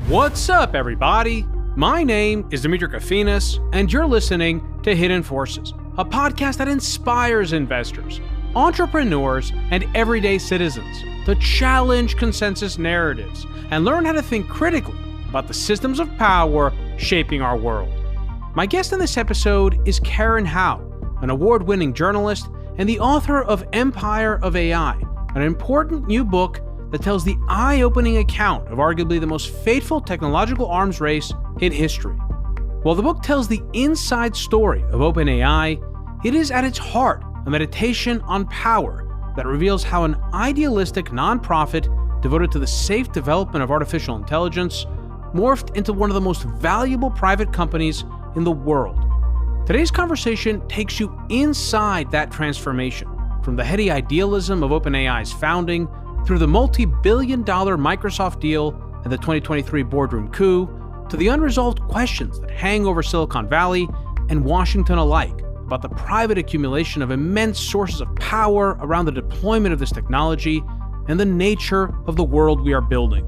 What's up, everybody? My name is Demetri Kofinas, and you're listening to Hidden Forces, a podcast that inspires investors, entrepreneurs, and everyday citizens to challenge consensus narratives and learn how to think critically about the systems of power shaping our world. My guest in this episode is Karen Hao, an award-winning journalist and the author of Empire of AI, an important new book that tells the eye-opening account of arguably the most fateful technological arms race in history. While the book tells the inside story of OpenAI, it is at its heart a meditation on power that reveals how an idealistic nonprofit devoted to the safe development of artificial intelligence morphed into one of the most valuable private companies in the world. Today's conversation takes you inside that transformation, from the heady idealism of OpenAI's founding through the multi-billion-dollar Microsoft deal and the 2023 Boardroom Coup, to the unresolved questions that hang over Silicon Valley and Washington alike about the private accumulation of immense sources of power around the deployment of this technology and the nature of the world we are building.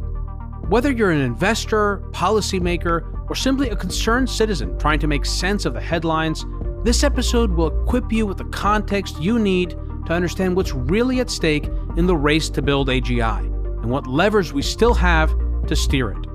Whether you're an investor, policymaker, or simply a concerned citizen trying to make sense of the headlines, this episode will equip you with the context you need to understand what's really at stake in the race to build AGI and what levers we still have to steer it.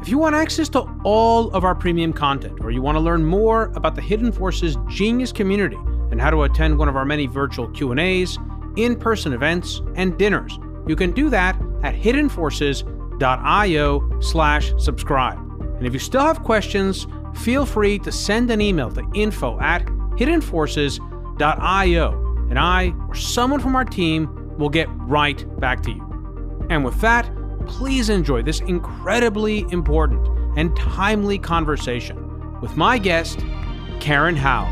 If you want access to all of our premium content, or you want to learn more about the Hidden Forces Genius community and how to attend one of our many virtual Q&As, in-person events, and dinners, you can do that at hiddenforces.io/subscribe. And if you still have questions, feel free to send an email to info@hiddenforces.io, and I or someone from our team will get right back to you. And with that, please enjoy this incredibly important and timely conversation with my guest, Karen Hao.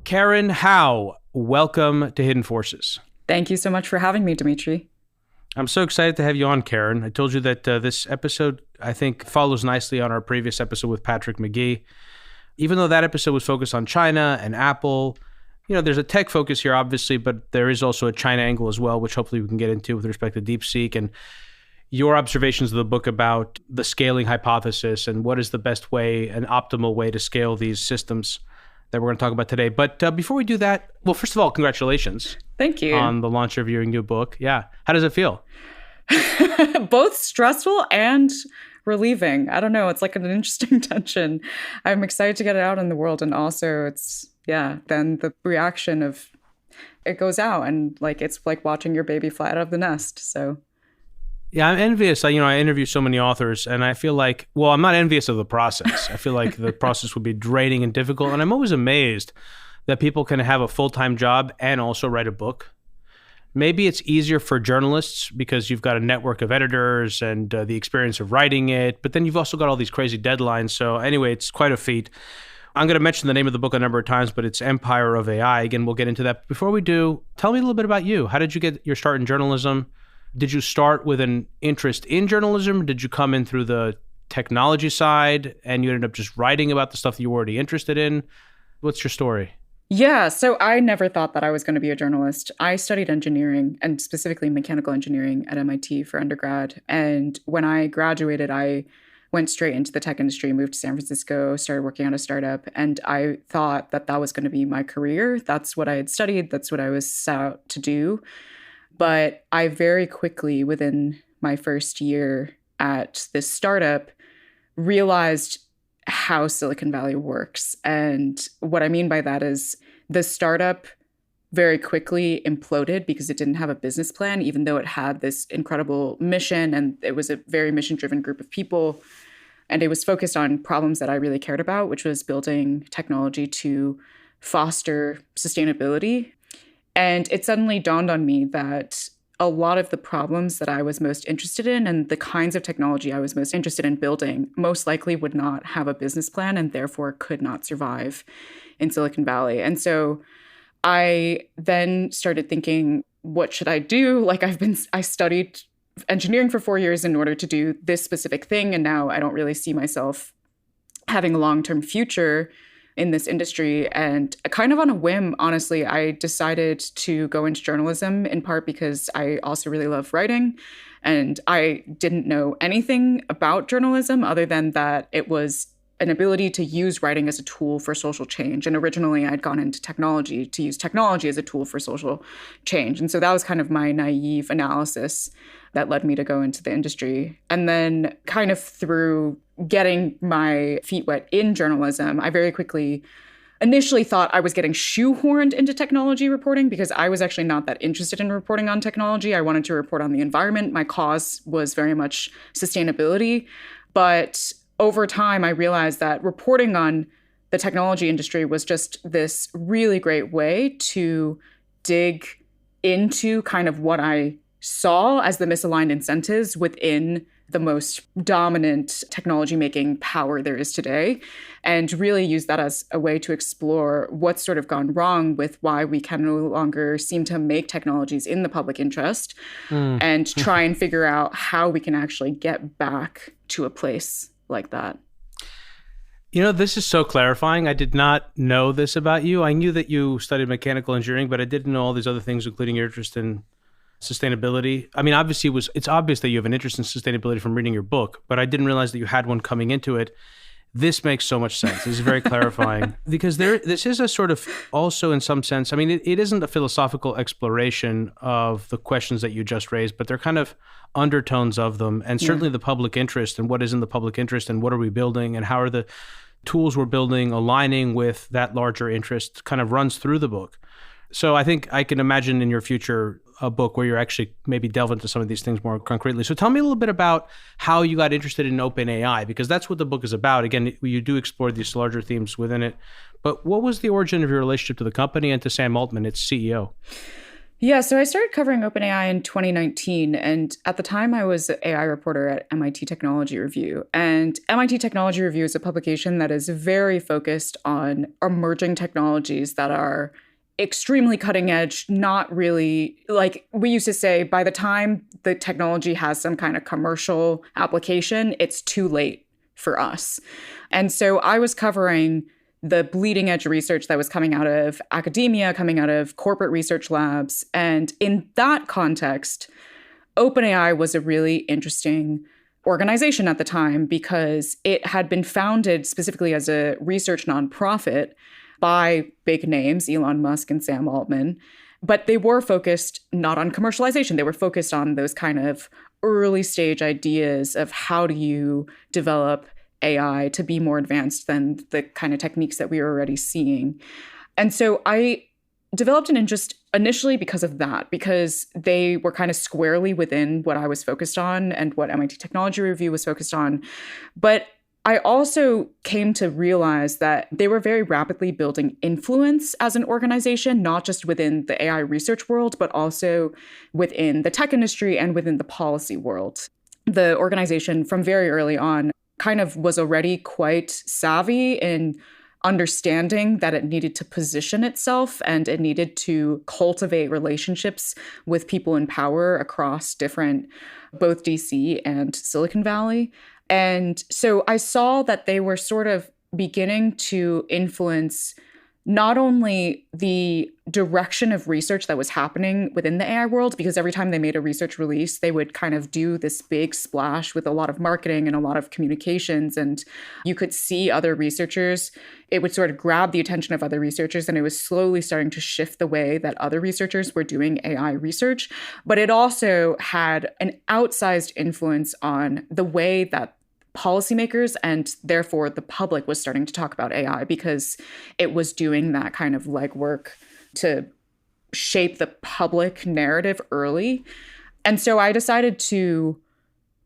Karen Hao, welcome to Hidden Forces. Thank you so much for having me, Demetri. I'm so excited to have you on, Karen. I told you that this episode, I think, follows nicely on our previous episode with Patrick McGee. Even though that episode was focused on China and Apple, there's a tech focus here, obviously, but there is also a China angle as well, which hopefully we can get into with respect to DeepSeek and your observations of the book about the scaling hypothesis and what is the best way, an optimal way to scale these systems that we're going to talk about today. But before we do that, well, first of all, congratulations. Thank you. On the launch of your new book. Yeah. How does it feel? Both stressful and relieving. I don't know. It's like an interesting tension. I'm excited to get it out in the world. And also then the reaction of it goes out and it's like watching your baby fly out of the nest. So yeah, I'm envious. I interview so many authors and I feel like, well, I'm not envious of the process. I feel like the process would be draining and difficult. And I'm always amazed that people can have a full-time job and also write a book. Maybe it's easier for journalists because you've got a network of editors and the experience of writing it, but then you've also got all these crazy deadlines. So anyway, it's quite a feat. I'm going to mention the name of the book a number of times, but it's Empire of AI. Again, we'll get into that. Before we do, tell me a little bit about you. How did you get your start in journalism? Did you start with an interest in journalism? Did you come in through the technology side and you ended up just writing about the stuff that you were already interested in? What's your story? Yeah, so I never thought that I was going to be a journalist. I studied engineering and specifically mechanical engineering at MIT for undergrad. And when I graduated, I went straight into the tech industry, moved to San Francisco, started working on a startup. And I thought that that was going to be my career. That's what I had studied. That's what I was set out to do. But I very quickly, within my first year at this startup, realized how Silicon Valley works. And what I mean by that is the startup very quickly imploded because it didn't have a business plan, even though it had this incredible mission and it was a very mission-driven group of people. And it was focused on problems that I really cared about, which was building technology to foster sustainability. And it suddenly dawned on me that a lot of the problems that I was most interested in and the kinds of technology I was most interested in building most likely would not have a business plan and therefore could not survive in Silicon Valley. And so I then started thinking, what should I do? I studied engineering for 4 years in order to do this specific thing. And now I don't really see myself having a long-term future in this industry. And kind of on a whim, honestly, I decided to go into journalism, in part because I also really love writing. And I didn't know anything about journalism other than that it was an ability to use writing as a tool for social change. And originally I'd gone into technology to use technology as a tool for social change. And so that was kind of my naive analysis that led me to go into the industry. And then kind of through getting my feet wet in journalism, I very quickly initially thought I was getting shoehorned into technology reporting because I was actually not that interested in reporting on technology. I wanted to report on the environment. My cause was very much sustainability. But over time, I realized that reporting on the technology industry was just this really great way to dig into kind of what I saw as the misaligned incentives within the most dominant technology making power there is today, and really use that as a way to explore what's sort of gone wrong with why we can no longer seem to make technologies in the public interest, and try and figure out how we can actually get back to a place like that. You know, this is so clarifying. I did not know this about you. I knew that you studied mechanical engineering, but I didn't know all these other things, including your interest in sustainability. I mean, obviously, it's obvious that you have an interest in sustainability from reading your book, but I didn't realize that you had one coming into it. This makes so much sense. This is very clarifying because this is a sort of also in some sense, I mean, it isn't a philosophical exploration of the questions that you just raised, but they're kind of undertones of them. And certainly the public interest and what is in the public interest and what are we building and how are the tools we're building aligning with that larger interest kind of runs through the book. So I think I can imagine in your future a book where you're actually maybe delve into some of these things more concretely. So tell me a little bit about how you got interested in OpenAI, because that's what the book is about. Again, you do explore these larger themes within it. But what was the origin of your relationship to the company and to Sam Altman, its CEO? Yeah, so I started covering OpenAI in 2019. And at the time, I was an AI reporter at MIT Technology Review. And MIT Technology Review is a publication that is very focused on emerging technologies that are extremely cutting edge, not really, like we used to say, by the time the technology has some kind of commercial application, it's too late for us. And so I was covering the bleeding edge research that was coming out of academia, coming out of corporate research labs. And in that context, OpenAI was a really interesting organization at the time because it had been founded specifically as a research nonprofit by big names, Elon Musk and Sam Altman. But they were focused not on commercialization. They were focused on those kind of early stage ideas of how do you develop AI to be more advanced than the kind of techniques that we were already seeing. And so I developed an interest initially because of that, because they were kind of squarely within what I was focused on and what MIT Technology Review was focused on. But I also came to realize that they were very rapidly building influence as an organization, not just within the AI research world, but also within the tech industry and within the policy world. The organization from very early on kind of was already quite savvy in understanding that it needed to position itself and it needed to cultivate relationships with people in power across different, both DC and Silicon Valley. And so I saw that they were sort of beginning to influence not only the direction of research that was happening within the AI world, because every time they made a research release, they would kind of do this big splash with a lot of marketing and a lot of communications. And you could see other researchers. It would sort of grab the attention of other researchers, and it was slowly starting to shift the way that other researchers were doing AI research. But it also had an outsized influence on the way that policymakers and therefore the public was starting to talk about AI, because it was doing that kind of legwork to shape the public narrative early. And so I decided to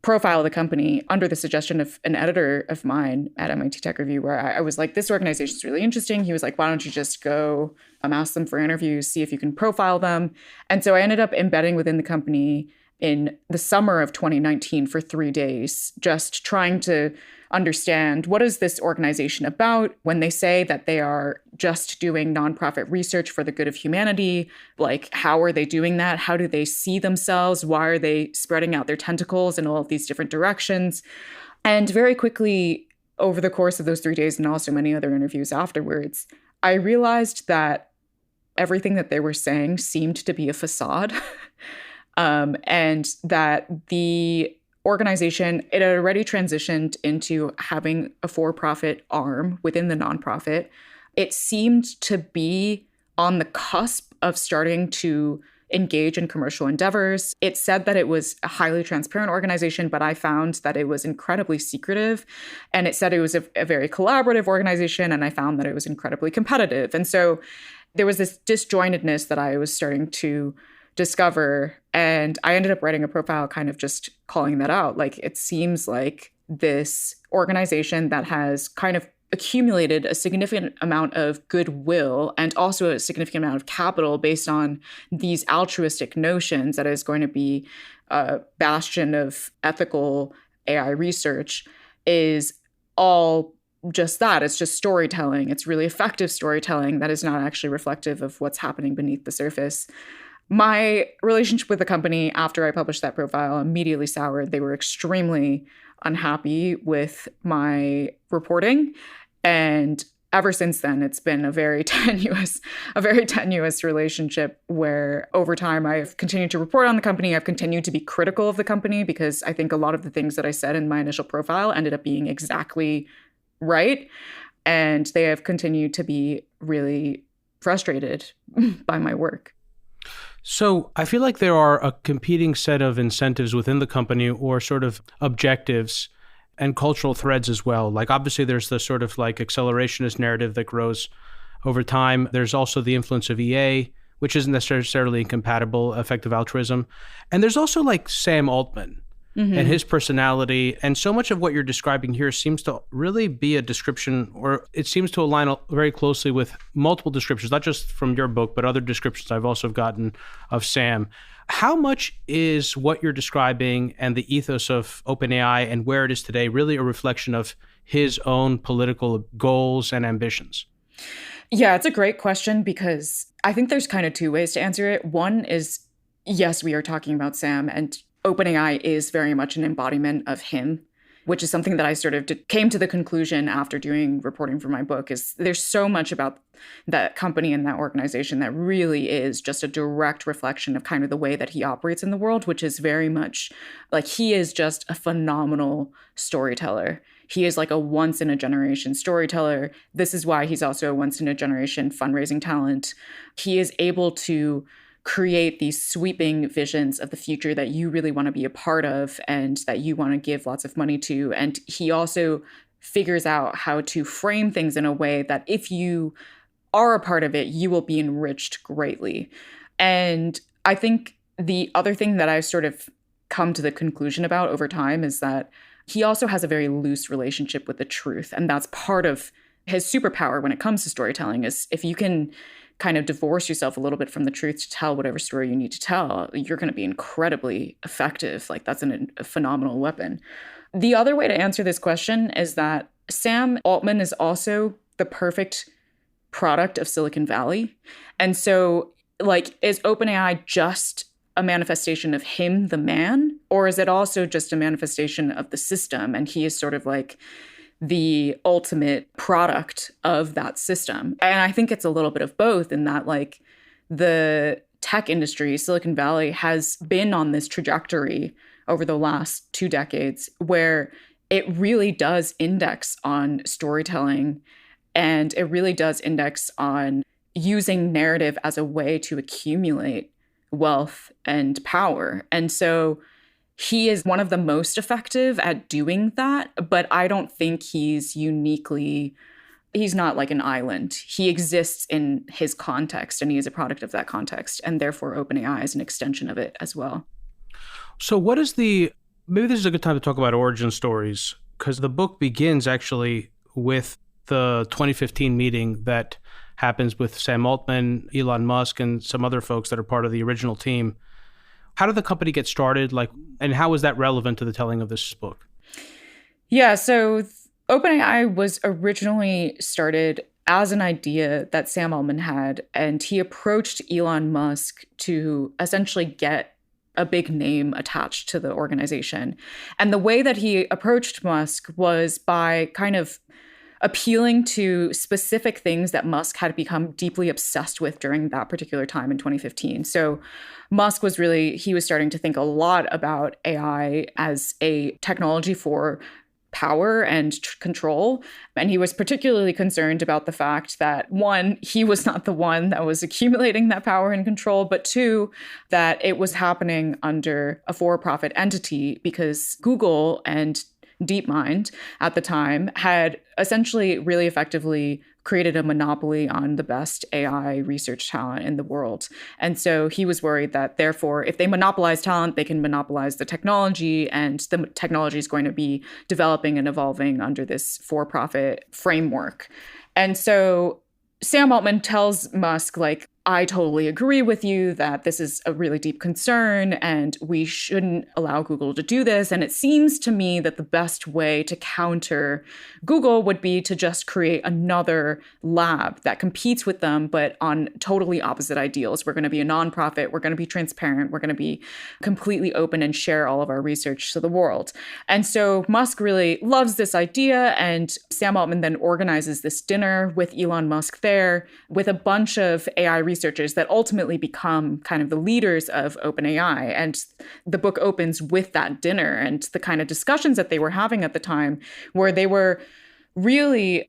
profile the company under the suggestion of an editor of mine at MIT Tech Review, where I was like, this organization is really interesting. He was like, why don't you just go ask them for interviews, see if you can profile them. And so I ended up embedding within the company in the summer of 2019 for 3 days, just trying to understand what is this organization about when they say that they are just doing nonprofit research for the good of humanity. Like, how are they doing that? How do they see themselves? Why are they spreading out their tentacles in all of these different directions? And very quickly, over the course of those 3 days and also many other interviews afterwards, I realized that everything that they were saying seemed to be a facade. And that the organization, it had already transitioned into having a for-profit arm within the nonprofit. It seemed to be on the cusp of starting to engage in commercial endeavors. It said that it was a highly transparent organization, but I found that it was incredibly secretive. And it said it was a very collaborative organization, and I found that it was incredibly competitive. And so there was this disjointedness that I was starting to discover. And I ended up writing a profile kind of just calling that out. Like, it seems like this organization that has kind of accumulated a significant amount of goodwill and also a significant amount of capital based on these altruistic notions that is going to be a bastion of ethical AI research is all just that. It's just storytelling. It's really effective storytelling that is not actually reflective of what's happening beneath the surface. My relationship with the company after I published that profile immediately soured. They were extremely unhappy with my reporting. And ever since then, it's been a very tenuous relationship where over time I've continued to report on the company. I've continued to be critical of the company because I think a lot of the things that I said in my initial profile ended up being exactly right. And they have continued to be really frustrated by my work. So I feel like there are a competing set of incentives within the company or sort of objectives and cultural threads as well. Like, obviously there's the sort of like accelerationist narrative that grows over time. There's also the influence of EA, which isn't necessarily incompatible, effective altruism. And there's also like Sam Altman and his personality. And so much of what you're describing here seems to really be a description, or it seems to align very closely with multiple descriptions, not just from your book, but other descriptions I've also gotten of Sam. How much is what you're describing and the ethos of OpenAI and where it is today really a reflection of his own political goals and ambitions? Yeah, it's a great question because I think there's kind of two ways to answer it. One is, yes, we are talking about Sam, and OpenAI is very much an embodiment of him, which is something that I sort of came to the conclusion after doing reporting for my book. Is there's so much about that company and that organization that really is just a direct reflection of kind of the way that he operates in the world, which is very much like he is just a phenomenal storyteller. He is like a once-in-a-generation storyteller. This is why he's also a once-in-a-generation fundraising talent. He is able to create these sweeping visions of the future that you really want to be a part of and that you want to give lots of money to. And he also figures out how to frame things in a way that if you are a part of it, you will be enriched greatly. And I think the other thing that I've sort of come to the conclusion about over time is that he also has a very loose relationship with the truth. And that's part of his superpower when it comes to storytelling, is if you can kind of divorce yourself a little bit from the truth to tell whatever story you need to tell, you're going to be incredibly effective. Like, that's a phenomenal weapon. The other way to answer this question is that Sam Altman is also the perfect product of Silicon Valley. And so, like, is OpenAI just a manifestation of him, the man, or is it also just a manifestation of the system? And he is sort of like the ultimate product of that system. And I think it's a little bit of both, in that, like, the tech industry, Silicon Valley, has been on this trajectory over the last 2 decades where it really does index on storytelling, and it really does index on using narrative as a way to accumulate wealth and power. And so he is one of the most effective at doing that, but I don't think he's not like an island. He exists in his context, and he is a product of that context, and therefore OpenAI is an extension of it as well. So maybe this is a good time to talk about origin stories, because the book begins actually with the 2015 meeting that happens with Sam Altman, Elon Musk, and some other folks that are part of the original team. How did the company get started? And how is that relevant to the telling of this book? Yeah, so OpenAI was originally started as an idea that Sam Altman had, and he approached Elon Musk to essentially get a big name attached to the organization. And the way that he approached Musk was by kind of appealing to specific things that Musk had become deeply obsessed with during that particular time in 2015. So Musk was he was starting to think a lot about AI as a technology for power and control. And he was particularly concerned about the fact that, one, he was not the one that was accumulating that power and control, but two, that it was happening under a for-profit entity because Google and DeepMind at the time had essentially really effectively created a monopoly on the best AI research talent in the world. And so he was worried that, therefore, if they monopolize talent, they can monopolize the technology, and the technology is going to be developing and evolving under this for-profit framework. And so Sam Altman tells Musk, like, I totally agree with you that this is a really deep concern and we shouldn't allow Google to do this. And it seems to me that the best way to counter Google would be to just create another lab that competes with them, but on totally opposite ideals. We're going to be a nonprofit. We're going to be transparent. We're going to be completely open and share all of our research to the world. And so Musk really loves this idea. And Sam Altman then organizes this dinner with Elon Musk there with a bunch of AI researchers that ultimately become kind of the leaders of OpenAI. And the book opens with that dinner and the kind of discussions that they were having at the time, where they were really,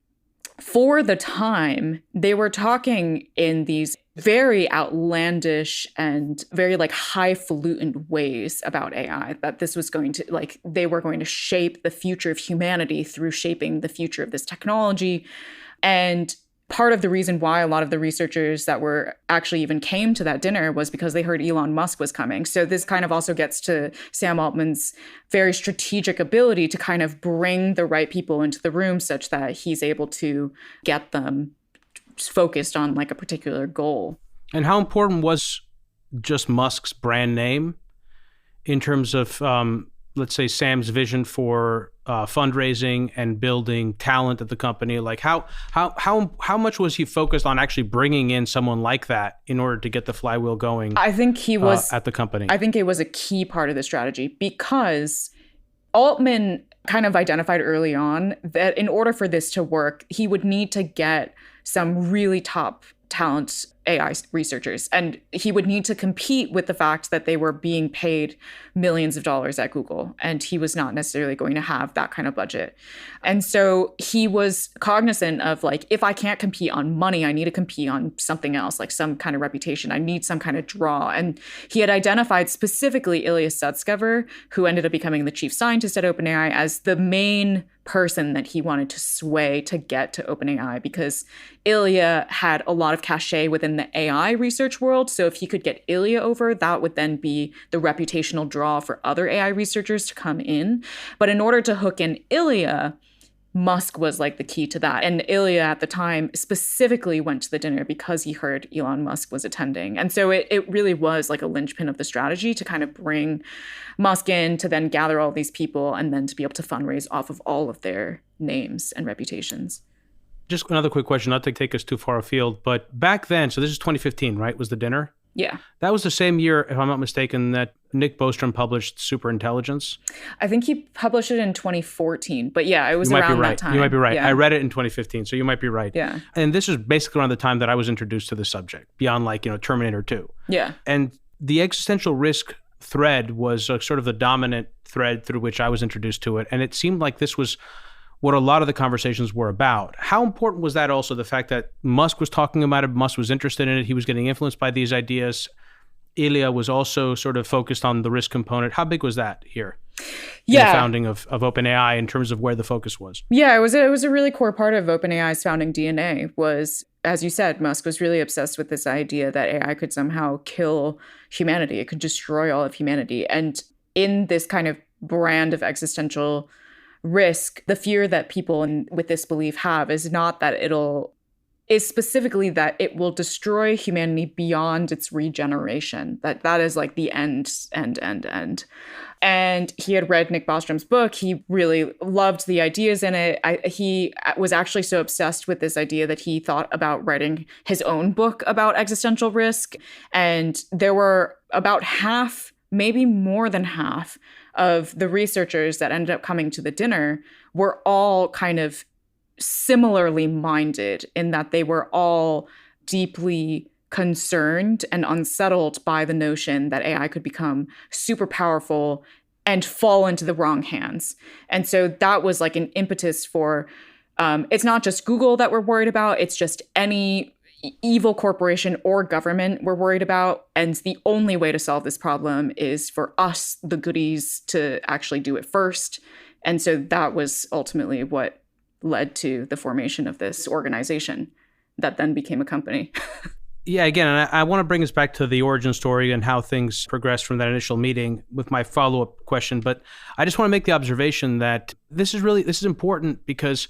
for the time, they were talking in these very outlandish and very like highfalutin ways about AI, that this was going to, like, they were going to shape the future of humanity through shaping the future of this technology. And part of the reason why a lot of the researchers that were actually even came to that dinner was because they heard Elon Musk was coming. So this kind of also gets to Sam Altman's very strategic ability to kind of bring the right people into the room such that he's able to get them focused on like a particular goal. And how important was just Musk's brand name in terms of, let's say, Sam's vision for fundraising and building talent at the company? Like how much was he focused on actually bringing in someone like that in order to get the flywheel going? I think he was at the company. I think it was a key part of the strategy, because Altman kind of identified early on that in order for this to work, he would need to get some really top talent AI researchers. And he would need to compete with the fact that they were being paid millions of dollars at Google. And he was not necessarily going to have that kind of budget. And so he was cognizant of, like, if I can't compete on money, I need to compete on something else, like some kind of reputation. I need some kind of draw. And he had identified specifically Ilya Sutskever, who ended up becoming the chief scientist at OpenAI, as the main person that he wanted to sway to get to OpenAI, because Ilya had a lot of cachet within the AI research world. So if he could get Ilya over, that would then be the reputational draw for other AI researchers to come in. But in order to hook in Ilya, Musk was like the key to that. And Ilya at the time specifically went to the dinner because he heard Elon Musk was attending. And so it really was like a linchpin of the strategy to kind of bring Musk in, to then gather all these people and then to be able to fundraise off of all of their names and reputations. Just another quick question, not to take us too far afield, but back then, so this is 2015, right, was the dinner? Yeah. That was the same year, if I'm not mistaken, that Nick Bostrom published Superintelligence. I think he published it in 2014, but yeah, it was around that time. You might be right. Yeah. I read it in 2015, so you might be right. Yeah. And this is basically around the time that I was introduced to the subject, beyond like, Terminator 2. Yeah. And the existential risk thread was sort of the dominant thread through which I was introduced to it. And it seemed like this was what a lot of the conversations were about. How important was that also, the fact that Musk was talking about it, Musk was interested in it, he was getting influenced by these ideas. Ilya was also sort of focused on the risk component. How big was that here? Yeah. In the founding of OpenAI, in terms of where the focus was? Yeah, it was a really core part of OpenAI's founding DNA was, as you said, Musk was really obsessed with this idea that AI could somehow kill humanity. It could destroy all of humanity. And in this kind of brand of existential risk, the fear that people with this belief have is not that is specifically that it will destroy humanity beyond its regeneration. That is like the end. And he had read Nick Bostrom's book. He really loved the ideas in it. He was actually so obsessed with this idea that he thought about writing his own book about existential risk. And there were about half maybe more than half of the researchers that ended up coming to the dinner were all kind of similarly minded in that they were all deeply concerned and unsettled by the notion that AI could become super powerful and fall into the wrong hands. And so that was like an impetus for, it's not just Google that we're worried about, it's just any evil corporation or government we're worried about. And the only way to solve this problem is for us, the goodies, to actually do it first. And so that was ultimately what led to the formation of this organization that then became a company. Yeah, again, and I want to bring us back to the origin story and how things progressed from that initial meeting with my follow-up question. But I just want to make the observation that this is important because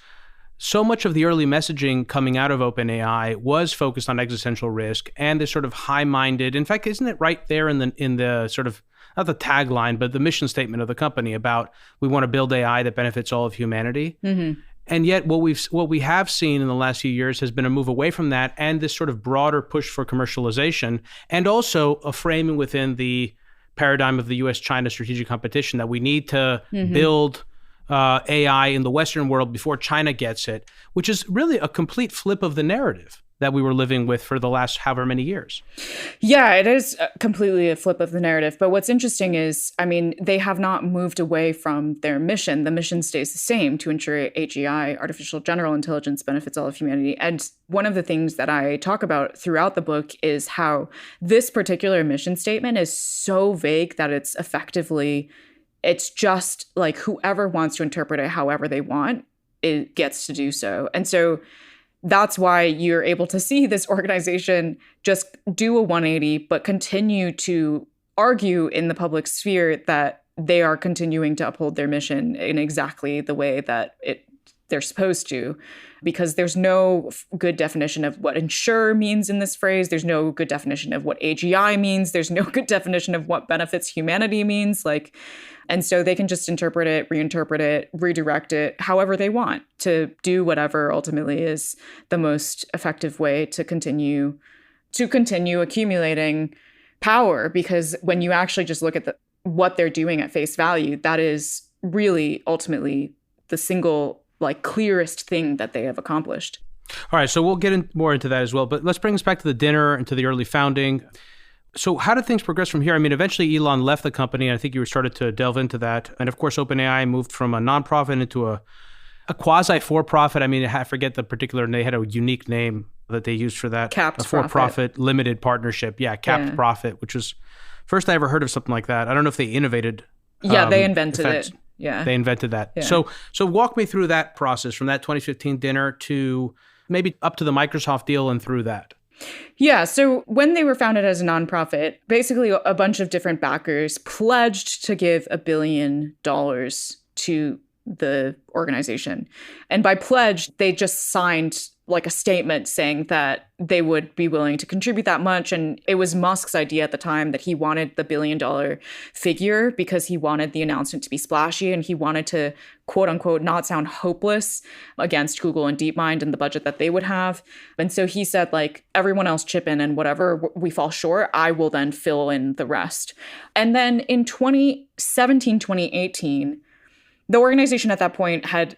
so much of the early messaging coming out of OpenAI was focused on existential risk and this sort of high-minded. In fact, isn't it right there in the sort of, not the tagline, but the mission statement of the company about we want to build AI that benefits all of humanity? Mm-hmm. And yet what we have seen in the last few years has been a move away from that and this sort of broader push for commercialization, and also a framing within the paradigm of the US-China strategic competition that we need to build AI in the Western world before China gets it, which is really a complete flip of the narrative that we were living with for the last however many years. Yeah, it is completely a flip of the narrative. But what's interesting is, I mean, they have not moved away from their mission. The mission stays the same, to ensure AGI, artificial general intelligence, benefits all of humanity. And one of the things that I talk about throughout the book is how this particular mission statement is so vague that it's just like whoever wants to interpret it however they want, it gets to do so. And so that's why you're able to see this organization just do a 180, but continue to argue in the public sphere that they are continuing to uphold their mission in exactly the way that they're supposed to, because there's no good definition of what ensure means in this phrase. There's no good definition of what AGI means. There's no good definition of what benefits humanity means. And so they can just interpret it, reinterpret it, redirect it however they want to do whatever ultimately is the most effective way to continue accumulating power. Because when you actually just look at what they're doing at face value, that is really ultimately the single clearest thing that they have accomplished. All right, so we'll get more into that as well. But let's bring us back to the dinner and to the early founding. So how did things progress from here? I mean, eventually Elon left the company, and I think you started to delve into that. And of course, OpenAI moved from a nonprofit into a quasi-for-profit. I mean, I forget the particular, they had a unique name that they used for that. Capped a for-profit limited partnership. Yeah, capped profit, which was first I ever heard of something like that. I don't know if they innovated. Yeah, they invented it. Yeah. They invented that. Yeah. So walk me through that process from that 2015 dinner to maybe up to the Microsoft deal and through that. Yeah. So when they were founded as a nonprofit, basically a bunch of different backers pledged to give $1 billion to the organization. And by pledge, they just signed a statement saying that they would be willing to contribute that much. And it was Musk's idea at the time that he wanted the $1 billion figure because he wanted the announcement to be splashy and he wanted to, quote unquote, not sound hopeless against Google and DeepMind and the budget that they would have. And so he said, everyone else chip in and whatever we fall short, I will then fill in the rest. And then in 2017, 2018, the organization at that point had,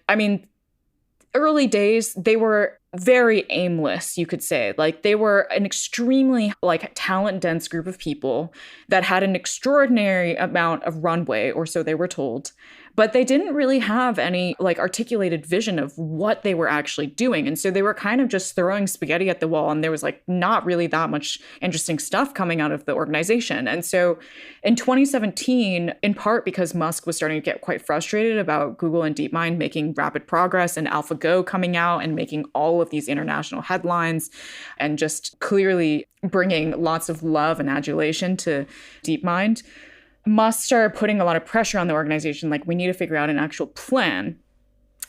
early days, they were very aimless, you could say. They were an extremely talent-dense group of people that had an extraordinary amount of runway, or so they were told. But they didn't really have any articulated vision of what they were actually doing. And so they were kind of just throwing spaghetti at the wall. And there was not really that much interesting stuff coming out of the organization. And so in 2017, in part because Musk was starting to get quite frustrated about Google and DeepMind making rapid progress and AlphaGo coming out and making all of these international headlines and just clearly bringing lots of love and adulation to DeepMind, Musk started putting a lot of pressure on the organization, we need to figure out an actual plan.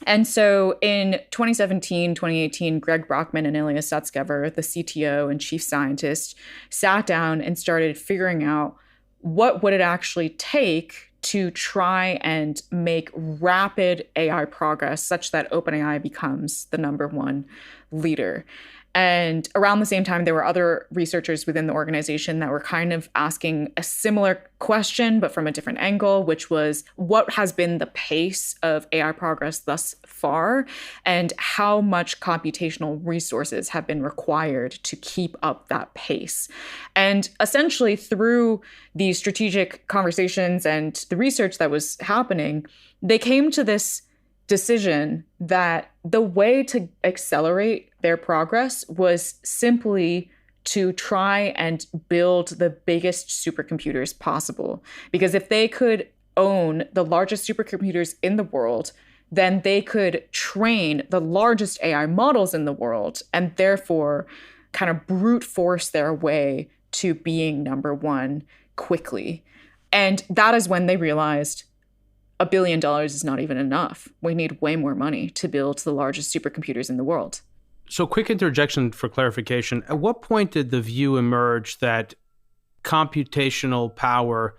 And so in 2017, 2018, Greg Brockman and Ilya Sutskever, the CTO and chief scientist, sat down and started figuring out what would it actually take to try and make rapid AI progress such that OpenAI becomes the #1 leader. And around the same time, there were other researchers within the organization that were kind of asking a similar question, but from a different angle, which was what has been the pace of AI progress thus far, and how much computational resources have been required to keep up that pace. And essentially, through these strategic conversations and the research that was happening, they came to this decision that the way to accelerate their progress was simply to try and build the biggest supercomputers possible. Because if they could own the largest supercomputers in the world, then they could train the largest AI models in the world and therefore kind of brute force their way to being number one quickly. And that is when they realized $1 billion is not even enough. We need way more money to build the largest supercomputers in the world. So quick interjection for clarification. At what point did the view emerge that computational power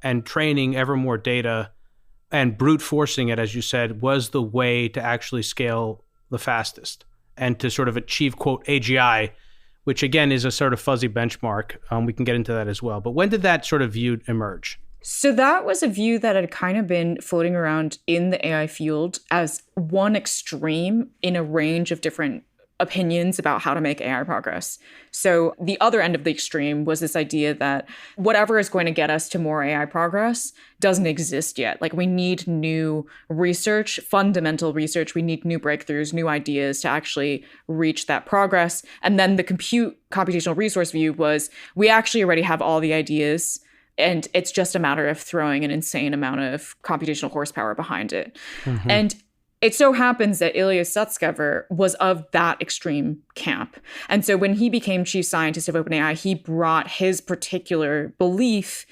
and training ever more data and brute forcing it, as you said, was the way to actually scale the fastest and to sort of achieve, quote, AGI, which again is a sort of fuzzy benchmark. We can get into that as well. But when did that sort of view emerge? So that was a view that had kind of been floating around in the AI field as one extreme in a range of different opinions about how to make AI progress. So the other end of the extreme was this idea that whatever is going to get us to more AI progress doesn't exist yet. Like we need new research, fundamental research. We need new breakthroughs, new ideas to actually reach that progress. And then the computational resource view was we actually already have all the ideas, and it's just a matter of throwing an insane amount of computational horsepower behind it. Mm-hmm. And it so happens that Ilya Sutskever was of that extreme camp. And so when he became chief scientist of OpenAI, he brought his particular belief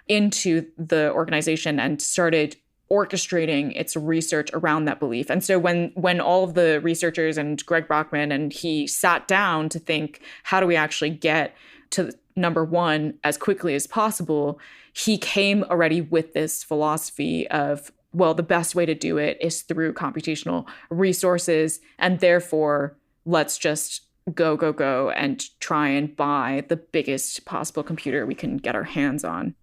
into the organization and started orchestrating its research around that belief. And so when all of the researchers and Greg Brockman and he sat down to think, how do we actually get to number one as quickly as possible, he came already with this philosophy of, well, the best way to do it is through computational resources, and therefore let's just go and try and buy the biggest possible computer we can get our hands on.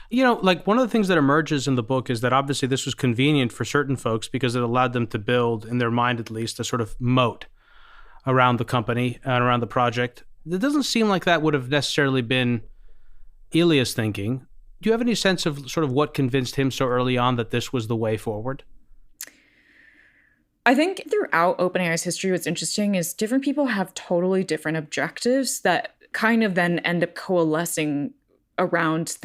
You know, like one of the things that emerges in the book is that obviously this was convenient for certain folks because it allowed them to build, in their mind at least, a sort of moat around the company and around the project. It doesn't seem like that would have necessarily been Ilya's thinking. Do you have any sense of sort of what convinced him so early on that this was the way forward? I think throughout OpenAI's history, what's interesting is different people have totally different objectives that kind of then end up coalescing around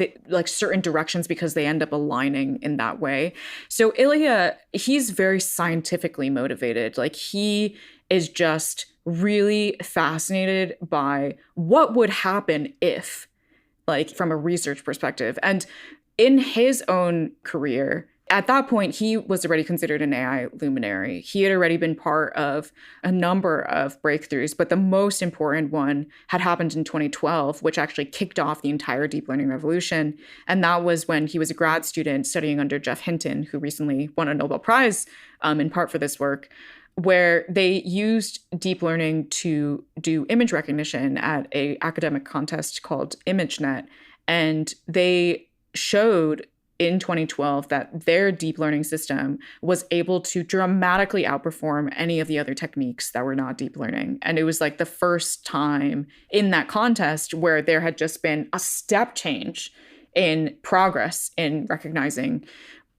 certain directions because they end up aligning in that way. So Ilya, he's very scientifically motivated. Like he is just really fascinated by what would happen if, like from a research perspective. And in his own career, at that point, he was already considered an AI luminary. He had already been part of a number of breakthroughs, but the most important one had happened in 2012, which actually kicked off the entire deep learning revolution. And that was when he was a grad student studying under Jeff Hinton, who recently won a Nobel Prize in part for this work, where they used deep learning to do image recognition at an academic contest called ImageNet. And they showed in 2012 that their deep learning system was able to dramatically outperform any of the other techniques that were not deep learning. And it was like the first time in that contest where there had just been a step change in progress in recognizing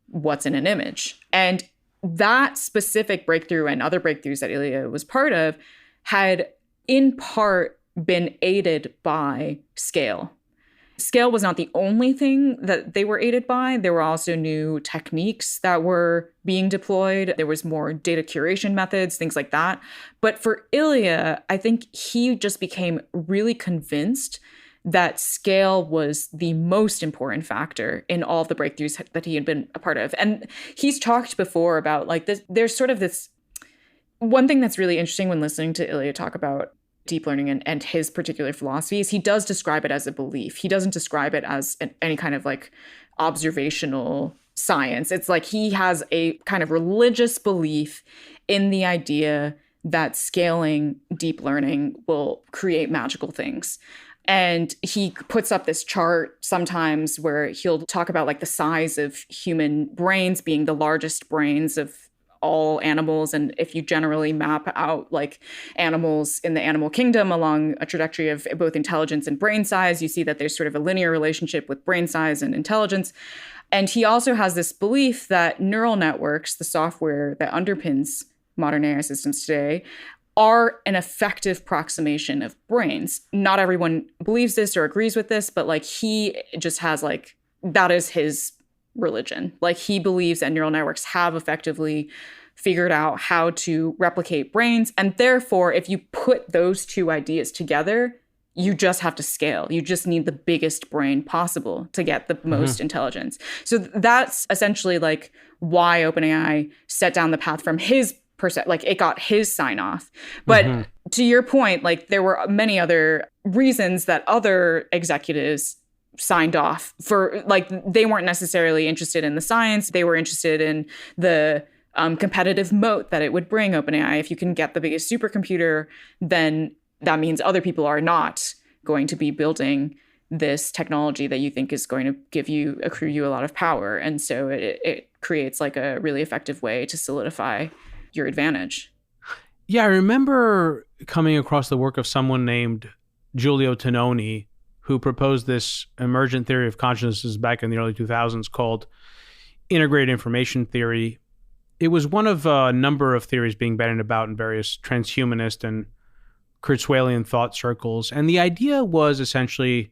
what's in an image. And that specific breakthrough and other breakthroughs that Ilya was part of had in part been aided by scale. Scale was not the only thing that they were aided by. There were also new techniques that were being deployed. There was more data curation methods, things like that. But for Ilya, I think he just became really convinced that scale was the most important factor in all of the breakthroughs that he had been a part of. And he's talked before about like this, there's sort of this one thing that's really interesting when listening to Ilya talk about deep learning and his particular philosophy is he does describe it as a belief. He doesn't describe it as any kind of like observational science. It's like he has a kind of religious belief in the idea that scaling deep learning will create magical things. And he puts up this chart sometimes where he'll talk about like the size of human brains being the largest brains of all animals. And if you generally map out like animals in the animal kingdom along a trajectory of both intelligence and brain size, you see that there's sort of a linear relationship with brain size and intelligence. And he also has this belief that neural networks, the software that underpins modern AI systems today, are an effective approximation of brains. Not everyone believes this or agrees with this, but like he just has like, that is his religion. Like he believes that neural networks have effectively figured out how to replicate brains. And therefore, if you put those two ideas together, you just have to scale. You just need the biggest brain possible to get the most intelligence. So that's essentially like why OpenAI set down the path from his like it got his sign off. But to your point, like there were many other reasons that other executives signed off for, like they weren't necessarily interested in the science. They were interested in the competitive moat that it would bring OpenAI. If you can get the biggest supercomputer, then that means other people are not going to be building this technology that you think is going to accrue you a lot of power. And so it creates like a really effective way to solidify your advantage. Yeah, I remember coming across the work of someone named Giulio Tononi, who proposed this emergent theory of consciousness back in the early 2000s called integrated information theory. It was one of a number of theories being bandied about in various transhumanist and Kurzweilian thought circles. And the idea was essentially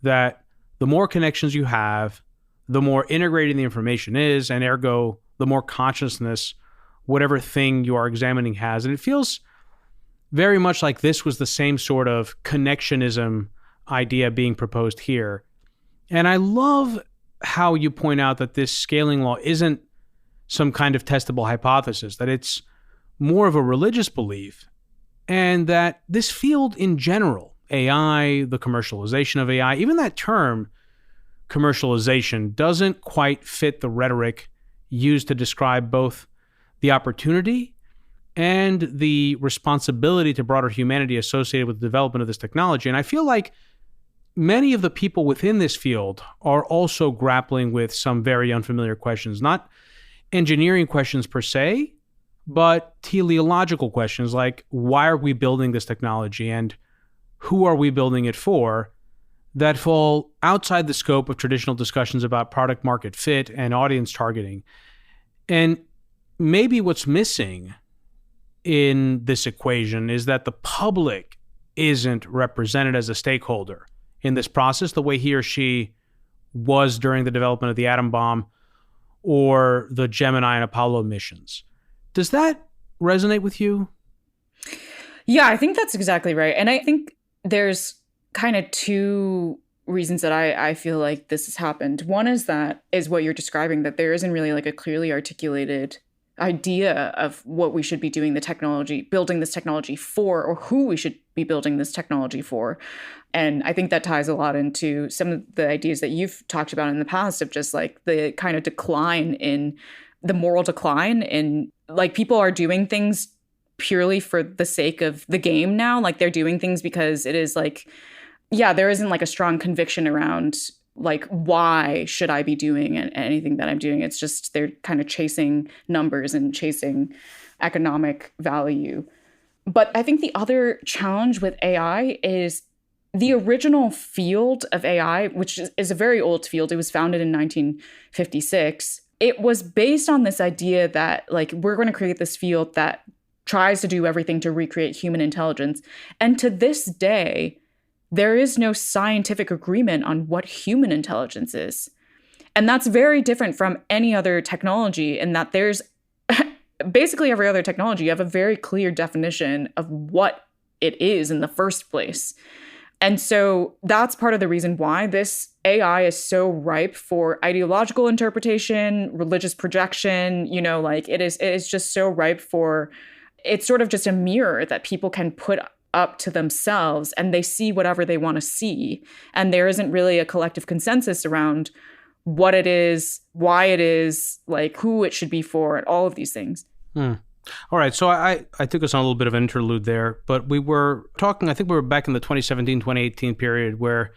that the more connections you have, the more integrated the information is, and ergo, the more consciousness whatever thing you are examining has. And it feels very much like this was the same sort of connectionism idea being proposed here. And I love how you point out that this scaling law isn't some kind of testable hypothesis, that it's more of a religious belief, and that this field in general, AI, the commercialization of AI, even that term, commercialization, doesn't quite fit the rhetoric used to describe both the opportunity and the responsibility to broader humanity associated with the development of this technology. And I feel like many of the people within this field are also grappling with some very unfamiliar questions, not engineering questions per se, but teleological questions like, why are we building this technology and who are we building it for, that fall outside the scope of traditional discussions about product market fit and audience targeting. And maybe what's missing in this equation is that the public isn't represented as a stakeholder in this process the way he or she was during the development of the atom bomb or the Gemini and Apollo missions. Does that resonate with you? Yeah, I think that's exactly right. And I think there's kind of two reasons that I feel like this has happened. One is what you're describing, that there isn't really like a clearly articulated idea of what we should be building this technology for, or who we should be building this technology for. And I think that ties a lot into some of the ideas that you've talked about in the past of just like the kind of the moral decline in like people are doing things purely for the sake of the game now. Like they're doing things because it is like, yeah, there isn't like a strong conviction around like, why should I be doing anything that I'm doing? It's just they're kind of chasing numbers and chasing economic value. But I think the other challenge with AI is the original field of AI, which is a very old field. It was founded in 1956. It was based on this idea that like we're going to create this field that tries to do everything to recreate human intelligence. And to this day, there is no scientific agreement on what human intelligence is. And that's very different from any other technology in that there's basically every other technology, you have a very clear definition of what it is in the first place. And so that's part of the reason why this AI is so ripe for ideological interpretation, religious projection, like it is just so ripe for, it's sort of just a mirror that people can put up to themselves and they see whatever they want to see. And there isn't really a collective consensus around what it is, why it is, like who it should be for, and all of these things. All right. So I took us on a little bit of an interlude there, but we were talking, I think we were back in the 2017-2018 period where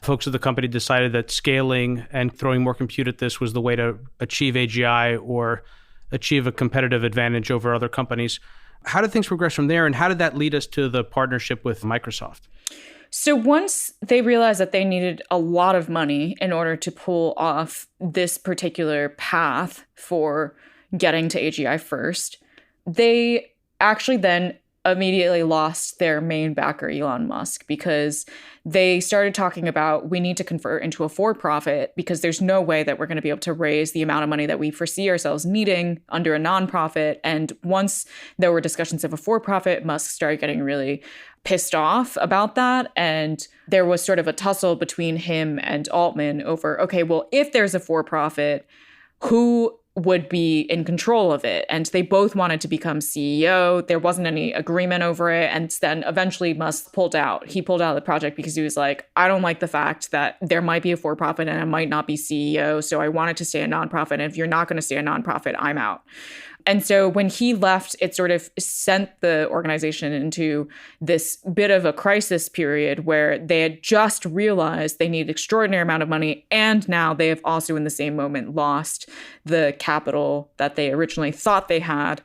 folks at the company decided that scaling and throwing more compute at this was the way to achieve AGI or achieve a competitive advantage over other companies. How did things progress from there, and how did that lead us to the partnership with Microsoft? So once they realized that they needed a lot of money in order to pull off this particular path for getting to AGI first, they actually then immediately lost their main backer, Elon Musk, because they started talking about, we need to convert into a for-profit because there's no way that we're going to be able to raise the amount of money that we foresee ourselves needing under a nonprofit. And once there were discussions of a for-profit, Musk started getting really pissed off about that. And there was sort of a tussle between him and Altman over, okay, well, if there's a for-profit, who would be in control of it? And they both wanted to become CEO. There wasn't any agreement over it. And then eventually Musk pulled out. He pulled out of the project because he was like, I don't like the fact that there might be a for-profit and I might not be CEO. So I wanted to stay a nonprofit. And if you're not going to stay a nonprofit, I'm out. And so when he left, it sort of sent the organization into this bit of a crisis period where they had just realized they need an extraordinary amount of money. And now they have also in the same moment lost the capital that they originally thought they had.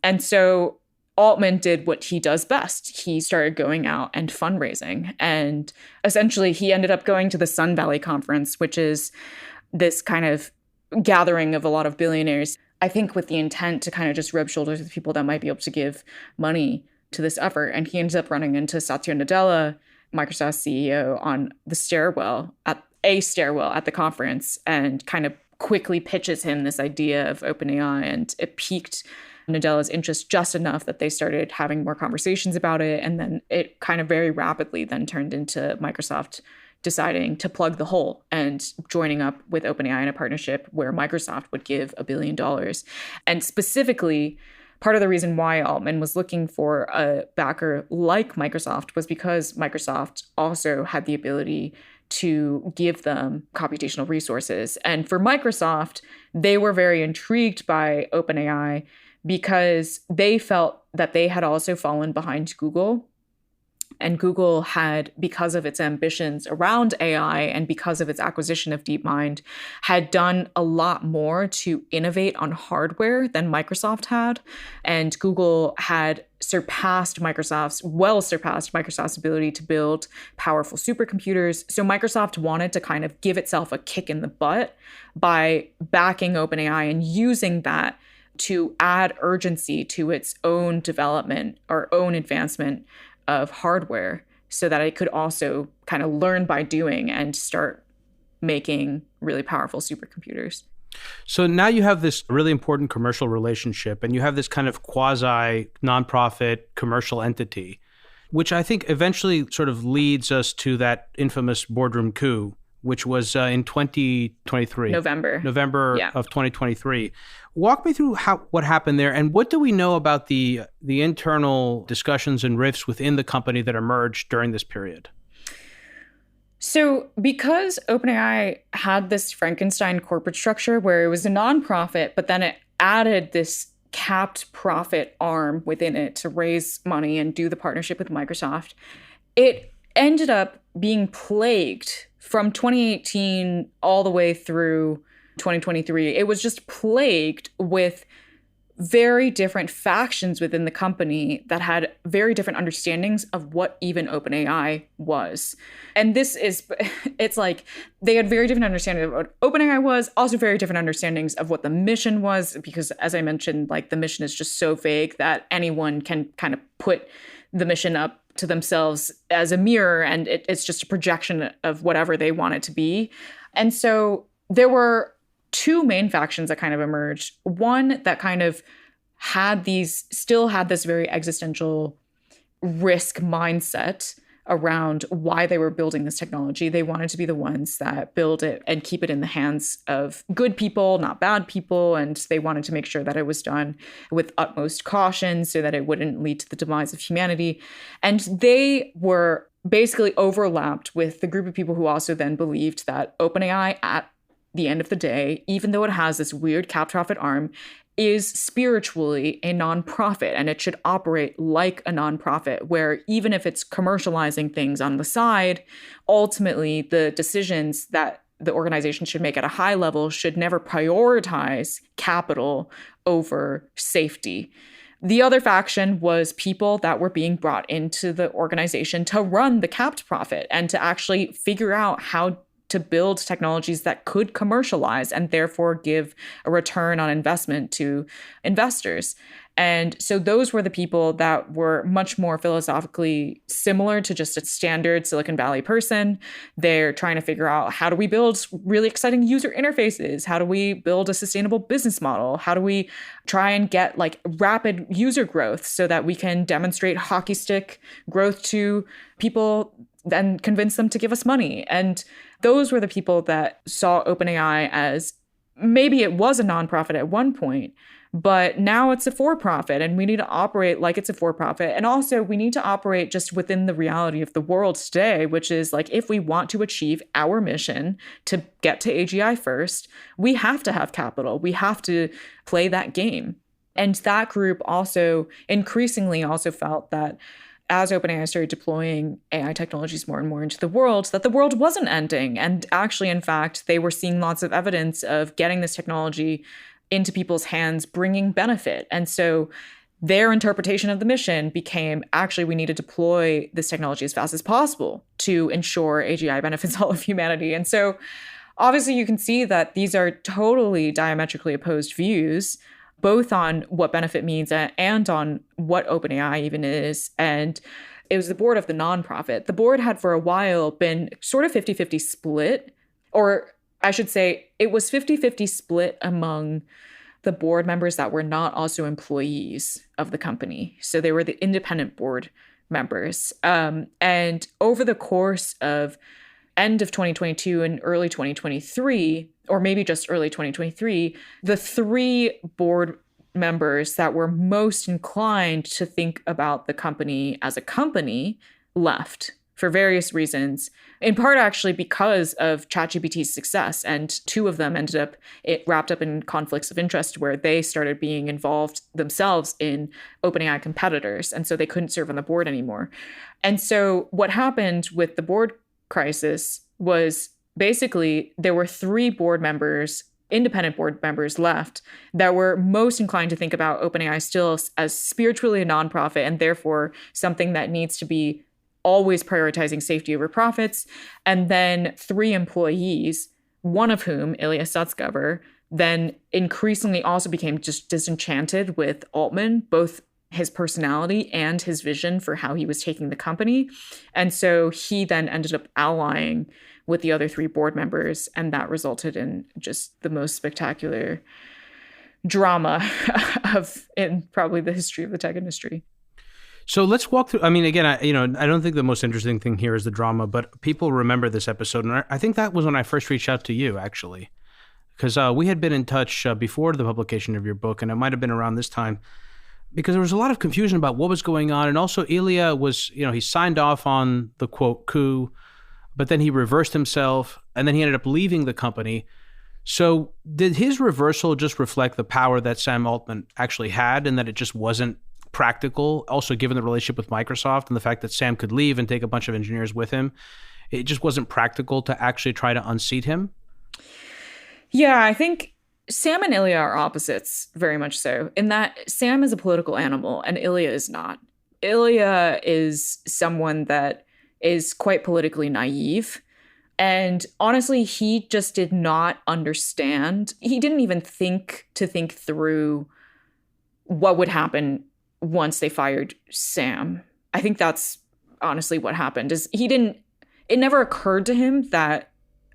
And so Altman did what he does best. He started going out and fundraising. And essentially he ended up going to the Sun Valley Conference, which is this kind of gathering of a lot of billionaires, I think with the intent to kind of just rub shoulders with people that might be able to give money to this effort. And he ends up running into Satya Nadella, Microsoft's CEO, on the stairwell at the conference and kind of quickly pitches him this idea of OpenAI. And it piqued Nadella's interest just enough that they started having more conversations about it. And then it kind of very rapidly then turned into Microsoft deciding to plug the hole and joining up with OpenAI in a partnership where Microsoft would give $1 billion. And specifically, part of the reason why Altman was looking for a backer like Microsoft was because Microsoft also had the ability to give them computational resources. And for Microsoft, they were very intrigued by OpenAI because they felt that they had also fallen behind Google. And Google had, because of its ambitions around AI and because of its acquisition of DeepMind, had done a lot more to innovate on hardware than Microsoft had. And Google had surpassed Microsoft's ability to build powerful supercomputers. So Microsoft wanted to kind of give itself a kick in the butt by backing OpenAI and using that to add urgency to its own development or own advancement of hardware so that it could also kind of learn by doing and start making really powerful supercomputers. So now you have this really important commercial relationship and you have this kind of quasi nonprofit commercial entity, which I think eventually sort of leads us to that infamous Boardroom Coup, which was in 2023. November of 2023. Walk me through what happened there, and what do we know about the internal discussions and rifts within the company that emerged during this period? So because OpenAI had this Frankenstein corporate structure where it was a nonprofit, but then it added this capped profit arm within it to raise money and do the partnership with Microsoft, it ended up being plagued from 2018 all the way through 2023. It was just plagued with very different factions within the company that had very different understandings of what even OpenAI was. And it's like they had very different understandings of what OpenAI was, also very different understandings of what the mission was, because as I mentioned, like the mission is just so vague that anyone can kind of put the mission up to themselves as a mirror, and it's just a projection of whatever they want it to be. And so there were two main factions that kind of emerged. One that kind of still had this very existential risk mindset around why they were building this technology. They wanted to be the ones that build it and keep it in the hands of good people, not bad people. And they wanted to make sure that it was done with utmost caution so that it wouldn't lead to the demise of humanity. And they were basically overlapped with the group of people who also then believed that OpenAI at the end of the day, even though it has this weird capped profit arm, is spiritually a nonprofit, and it should operate like a nonprofit, where even if it's commercializing things on the side, ultimately the decisions that the organization should make at a high level should never prioritize capital over safety. The other faction was people that were being brought into the organization to run the capped profit and to actually figure out how to build technologies that could commercialize and therefore give a return on investment to investors. And so those were the people that were much more philosophically similar to just a standard Silicon Valley person. They're trying to figure out, how do we build really exciting user interfaces? How do we build a sustainable business model? How do we try and get like rapid user growth so that we can demonstrate hockey stick growth to people and convince them to give us money? And those were the people that saw OpenAI as, maybe it was a nonprofit at one point, but now it's a for-profit, and we need to operate like it's a for-profit. And also we need to operate just within the reality of the world today, which is like, if we want to achieve our mission to get to AGI first, we have to have capital. We have to play that game. And that group also increasingly also felt that as OpenAI started deploying AI technologies more and more into the world, that the world wasn't ending. And actually, in fact, they were seeing lots of evidence of getting this technology into people's hands, bringing benefit. And so their interpretation of the mission became, actually, we need to deploy this technology as fast as possible to ensure AGI benefits all of humanity. And so obviously you can see that these are totally diametrically opposed views, both on what benefit means and on what OpenAI even is. And it was the board of the nonprofit. The board had for a while been sort of 50-50 split, or I should say it was 50-50 split among the board members that were not also employees of the company. So they were the independent board members. And over the course of end of 2022 and early 2023, or maybe just early 2023, the three board members that were most inclined to think about the company as a company left for various reasons, in part actually because of ChatGPT's success. And two of them ended up wrapped up in conflicts of interest where they started being involved themselves in OpenAI competitors. And so they couldn't serve on the board anymore. And so what happened with the board crisis was basically there were three board members, independent board members left, that were most inclined to think about OpenAI still as spiritually a nonprofit and therefore something that needs to be always prioritizing safety over profits. And then three employees, one of whom, Ilya Sutskever, then increasingly also became just disenchanted with Altman, both his personality and his vision for how he was taking the company. And so he then ended up allying with the other three board members, and that resulted in just the most spectacular drama in probably the history of the tech industry. So let's walk through. I mean, again, I don't think the most interesting thing here is the drama, but people remember this episode, and I think that was when I first reached out to you, actually, because we had been in touch before the publication of your book, and it might have been around this time, because there was a lot of confusion about what was going on, and also Ilya was, he signed off on the quote coup, but then he reversed himself, and then he ended up leaving the company. So did his reversal just reflect the power that Sam Altman actually had, and that it just wasn't practical, also given the relationship with Microsoft and the fact that Sam could leave and take a bunch of engineers with him? It just wasn't practical to actually try to unseat him? Yeah, I think Sam and Ilya are opposites, very much so, in that Sam is a political animal and Ilya is not. Ilya is someone that is quite politically naive. And honestly, he just did not understand. He didn't even think through what would happen once they fired Sam. I think that's honestly what happened. It never occurred to him that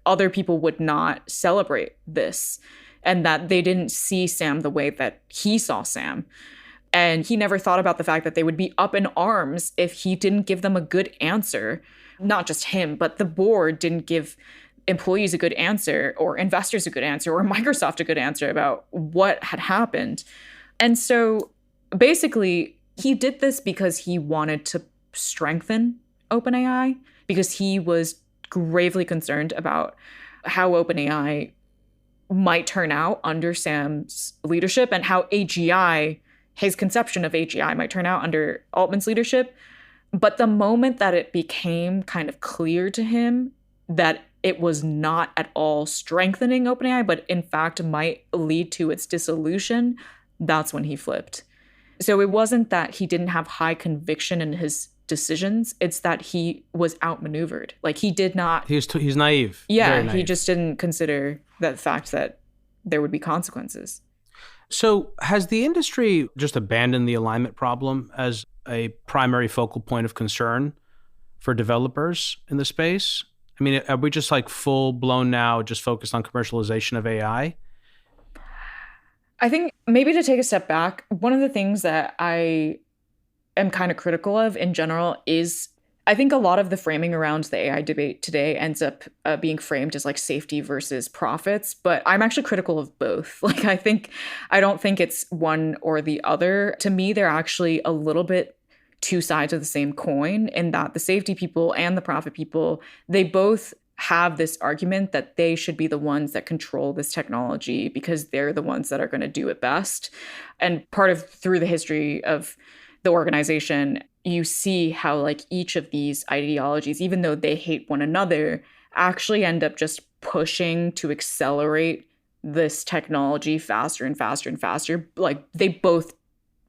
other people would not celebrate this and that they didn't see Sam the way that he saw Sam. And he never thought about the fact that they would be up in arms if he didn't give them a good answer. Not just him, but the board didn't give employees a good answer, or investors a good answer, or Microsoft a good answer about what had happened. And so basically, he did this because he wanted to strengthen OpenAI, because he was gravely concerned about how OpenAI might turn out under Sam's leadership and how AGI, his conception of AGI, might turn out under Altman's leadership. But the moment that it became kind of clear to him that it was not at all strengthening OpenAI, but in fact might lead to its dissolution, that's when he flipped. So it wasn't that he didn't have high conviction in his decisions, it's that he was outmaneuvered. Like he did not... He's naive. Yeah, Very naive. He just didn't consider the fact that there would be consequences. So has the industry just abandoned the alignment problem as a primary focal point of concern for developers in the space? I mean, are we just like full blown now, just focused on commercialization of AI? I think maybe to take a step back, one of the things that I am kind of critical of in general is I think a lot of the framing around the AI debate today ends up being framed as like safety versus profits, but I'm actually critical of both. Like I don't think it's one or the other. To me, they're actually a little bit two sides of the same coin in that the safety people and the profit people, they both have this argument that they should be the ones that control this technology because they're the ones that are going to do it best. And part of through the history of the organization, you see how like each of these ideologies, even though they hate one another, actually end up just pushing to accelerate this technology faster and faster and faster. Like they both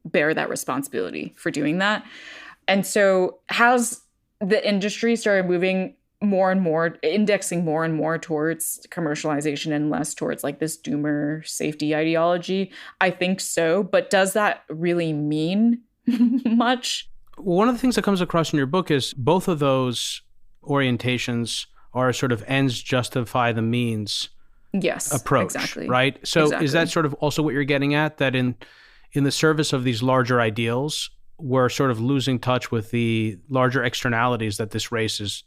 bear that responsibility for doing that. And so has the industry started moving more and more, indexing more and more towards commercialization and less towards like this doomer safety ideology? I think so. But does that really mean much? One of the things that comes across in your book is both of those orientations are sort of ends justify the means approach, exactly. Right? So Is that sort of also what you're getting at, that in the service of these larger ideals, we're sort of losing touch with the larger externalities that this race is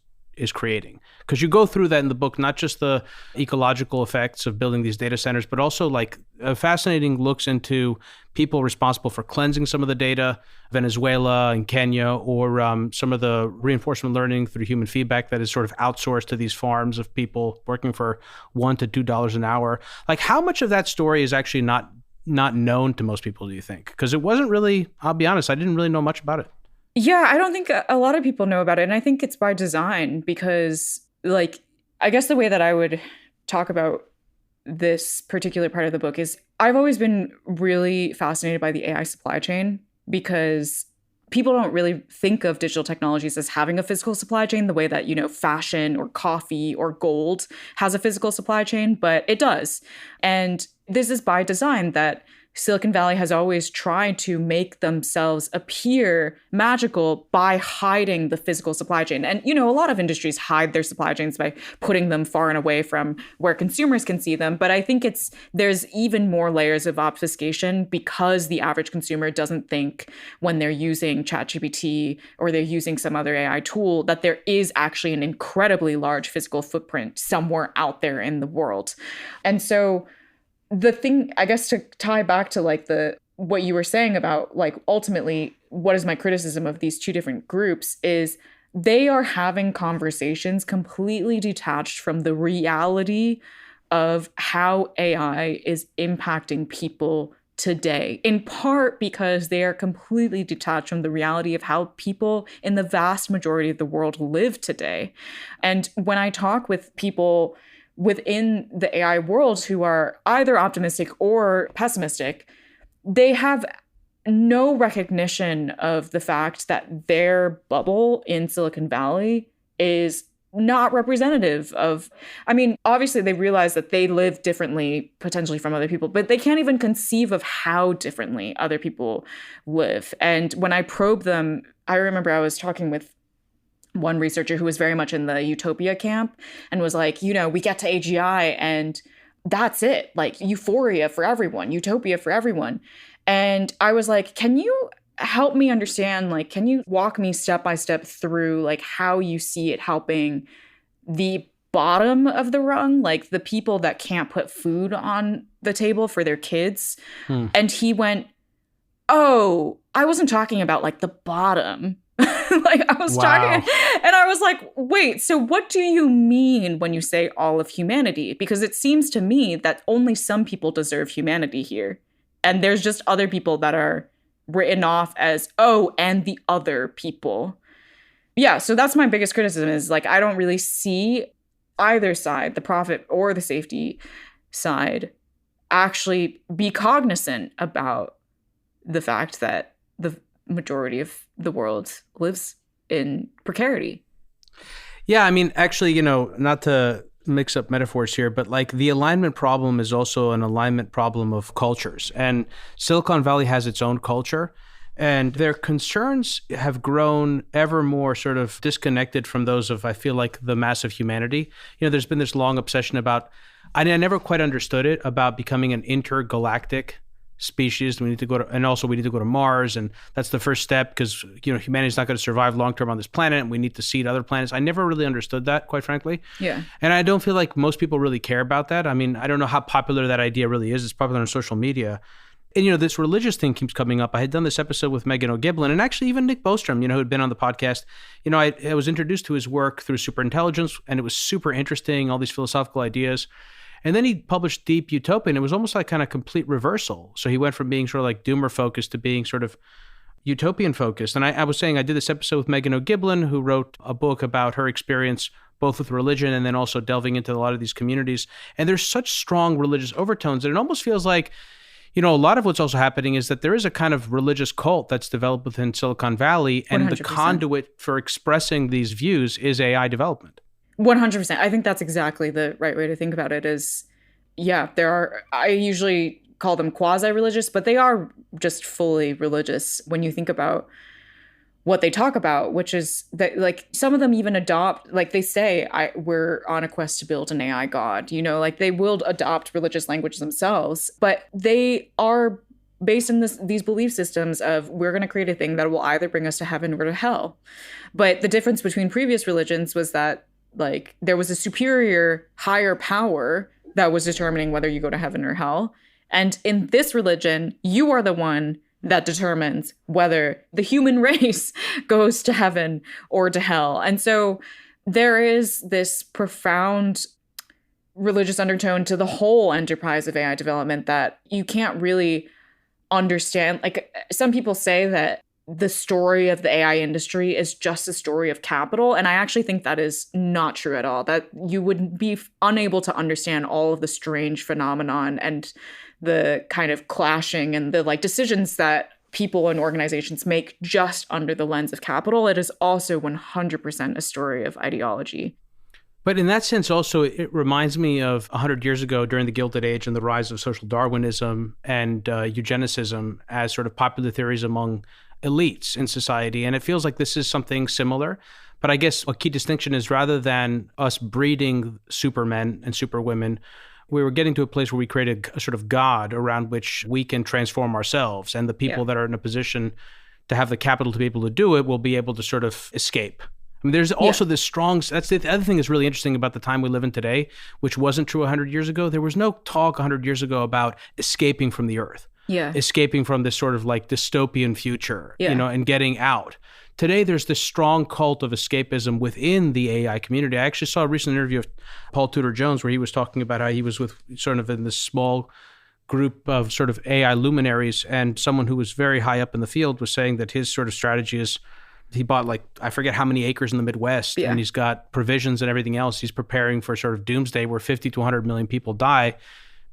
creating? Because you go through that in the book, not just the ecological effects of building these data centers, but also like fascinating looks into people responsible for cleansing some of the data, Venezuela and Kenya, or some of the reinforcement learning through human feedback that is sort of outsourced to these farms of people working for $1 to $2 an hour. Like how much of that story is actually not known to most people, do you think? Because it wasn't really, I'll be honest, I didn't really know much about it. Yeah, I don't think a lot of people know about it. And I think it's by design because, like, I guess the way that I would talk about this particular part of the book is I've always been really fascinated by the AI supply chain because people don't really think of digital technologies as having a physical supply chain the way that, you know, fashion or coffee or gold has a physical supply chain, but it does. And this is by design that Silicon Valley has always tried to make themselves appear magical by hiding the physical supply chain. And, you know, a lot of industries hide their supply chains by putting them far and away from where consumers can see them. But I think there's even more layers of obfuscation because the average consumer doesn't think when they're using ChatGPT or they're using some other AI tool that there is actually an incredibly large physical footprint somewhere out there in the world. And so the thing, I guess, to tie back to like what you were saying about like ultimately what is my criticism of these two different groups is they are having conversations completely detached from the reality of how AI is impacting people today, in part because they are completely detached from the reality of how people in the vast majority of the world live today. And when I talk with people within the AI world who are either optimistic or pessimistic, they have no recognition of the fact that their bubble in Silicon Valley is not representative of, I mean, obviously they realize that they live differently potentially from other people, but they can't even conceive of how differently other people live. And when I probe them, I remember I was talking with one researcher who was very much in the utopia camp and was like, you know, we get to AGI and that's it, like euphoria for everyone, utopia for everyone. And I was like, can you help me understand, like, can you walk me step by step through like how you see it helping the bottom of the rung, like the people that can't put food on the table for their kids? And he went, oh, I wasn't talking about like the bottom. Like I was talking and I was like, wait, so what do you mean when you say all of humanity? Because it seems to me that only some people deserve humanity here. And there's just other people that are written off as, oh, and the other people. Yeah, so that's my biggest criticism is like, I don't really see either side, the profit or the safety side, actually be cognizant about the fact that the majority of the world lives in precarity. Yeah, I mean, actually, not to mix up metaphors here, but like the alignment problem is also an alignment problem of cultures. And Silicon Valley has its own culture. And their concerns have grown ever more sort of disconnected from those of, I feel like, the mass of humanity. There's been this long obsession about, I never quite understood it, about becoming an intergalactic species. We need to go to Mars, and that's the first step because humanity's not going to survive long term on this planet, and we need to seed other planets. I never really understood that, quite frankly. Yeah. And I don't feel like most people really care about that. I mean, I don't know how popular that idea really is. It's popular on social media. And this religious thing keeps coming up. I had done this episode with Megan O'Giblin, and actually even Nick Bostrom, who had been on the podcast. I was introduced to his work through Superintelligence, and it was super interesting, all these philosophical ideas. And then he published Deep Utopia, and it was almost like kind of complete reversal. So he went from being sort of like doomer focused to being sort of utopian focused. And I was saying I did this episode with Megan O'Giblin, who wrote a book about her experience both with religion and then also delving into a lot of these communities. And there's such strong religious overtones that it almost feels like, a lot of what's also happening is that there is a kind of religious cult that's developed within Silicon Valley, and 100%. The conduit for expressing these views is AI development. 100%. I think that's exactly the right way to think about it is, yeah, I usually call them quasi-religious, but they are just fully religious when you think about what they talk about, which is that like some of them even adopt, like they say, we're on a quest to build an AI god, like they will adopt religious language themselves, but they are based in these belief systems of we're going to create a thing that will either bring us to heaven or to hell. But the difference between previous religions was that like there was a superior, higher power that was determining whether you go to heaven or hell. And in this religion, you are the one that determines whether the human race goes to heaven or to hell. And so there is this profound religious undertone to the whole enterprise of AI development that you can't really understand. Like some people say that the story of the AI industry is just a story of capital. And I actually think that is not true at all, that you would be unable to understand all of the strange phenomenon and the kind of clashing and the like decisions that people and organizations make just under the lens of capital. It is also 100% a story of ideology. But in that sense, also, it reminds me of 100 years ago during the Gilded Age and the rise of social Darwinism and eugenicism as sort of popular theories among elites in society. And it feels like this is something similar. But I guess a key distinction is rather than us breeding supermen and superwomen, we were getting to a place where we created a sort of God around which we can transform ourselves. And the people that are in a position to have the capital to be able to do it will be able to sort of escape. I mean, there's also this strong, that's the other thing that's really interesting about the time we live in today, which wasn't true 100 years ago. There was no talk 100 years ago about escaping from the earth. Escaping from this sort of like dystopian future, and getting out. Today, there's this strong cult of escapism within the AI community. I actually saw a recent interview of Paul Tudor Jones where he was talking about how he was with sort of in this small group of sort of AI luminaries, and someone who was very high up in the field was saying that his sort of strategy is he bought like, I forget how many acres in the Midwest, and he's got provisions and everything else. He's preparing for sort of doomsday where 50 to 100 million people die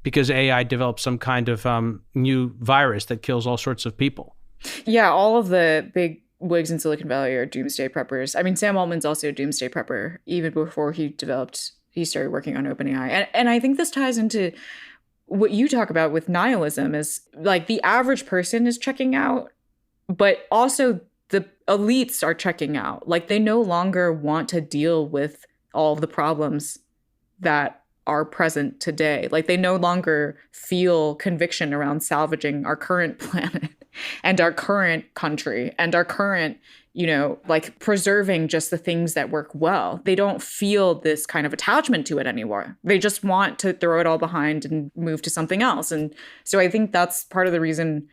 because AI develops some kind of new virus that kills all sorts of people. Yeah, all of the big wigs in Silicon Valley are doomsday preppers. I mean, Sam Altman's also a doomsday prepper, even before he started working on OpenAI. And I think this ties into what you talk about with nihilism is like the average person is checking out, but also the elites are checking out. Like they no longer want to deal with all of the problems that are present today. Like they no longer feel conviction around salvaging our current planet and our current country and our current, like preserving just the things that work well. They don't feel this kind of attachment to it anymore. They just want to throw it all behind and move to something else. And so I think that's part of the reason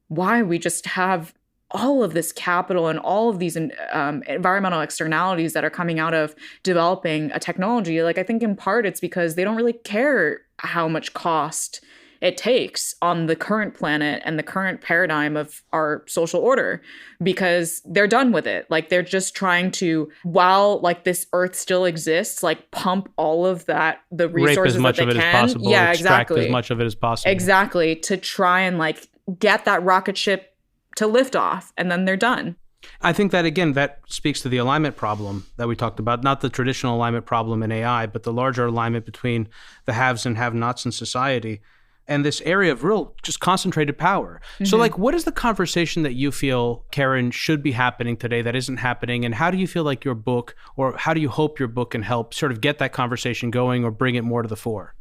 why we just have all of this capital and all of these environmental externalities that are coming out of developing a technology, like I think in part it's because they don't really care how much cost it takes on the current planet and the current paradigm of our social order, because they're done with it. Like they're just trying to, while like this earth still exists, like pump all of that, the resources rape as much that they of it can. as possible, Yeah, extract exactly. as much of it as possible. Exactly. To try and like get that rocket ship to lift off, and then they're done. I think that, again, that speaks to the alignment problem that we talked about, not the traditional alignment problem in AI, but the larger alignment between the haves and have-nots in society, and this area of real just concentrated power. Mm-hmm. So like, what is the conversation that you feel, Karen, should be happening today that isn't happening? And how do you feel like your book, or how do you hope your book can help sort of get that conversation going or bring it more to the fore?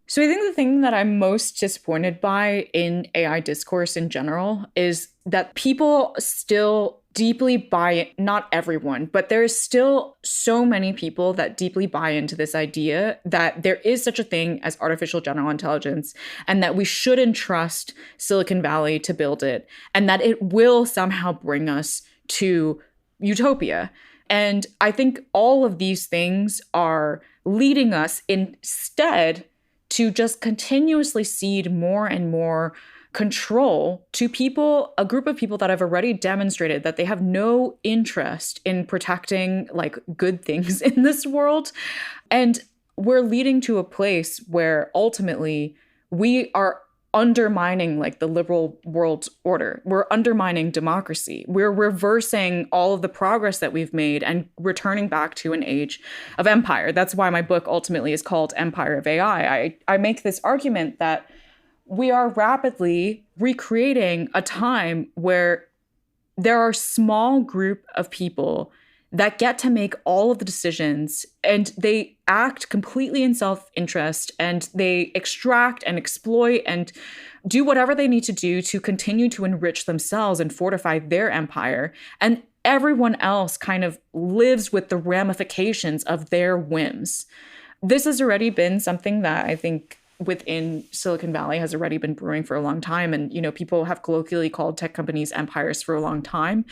So I think the thing that I'm most disappointed by in AI discourse in general is that people still deeply buy it. Not everyone, but there's still so many people that deeply buy into this idea that there is such a thing as artificial general intelligence, and that we should entrust Silicon Valley to build it, and that it will somehow bring us to utopia. And I think all of these things are leading us instead to just continuously cede more and more control to people, a group of people that have already demonstrated that they have no interest in protecting like good things in this world. And we're leading to a place where ultimately we are undermining like the liberal world order. We're undermining democracy. We're reversing all of the progress that we've made and returning back to an age of empire. That's why my book ultimately is called Empire of AI. I make this argument that we are rapidly recreating a time where there are a small group of people that get to make all of the decisions, and they act completely in self-interest, and they extract and exploit and do whatever they need to do to continue to enrich themselves and fortify their empire. And everyone else kind of lives with the ramifications of their whims. This has already been something that I think within Silicon Valley has already been brewing for a long time. And, you know, people have colloquially called tech companies empires for a long time.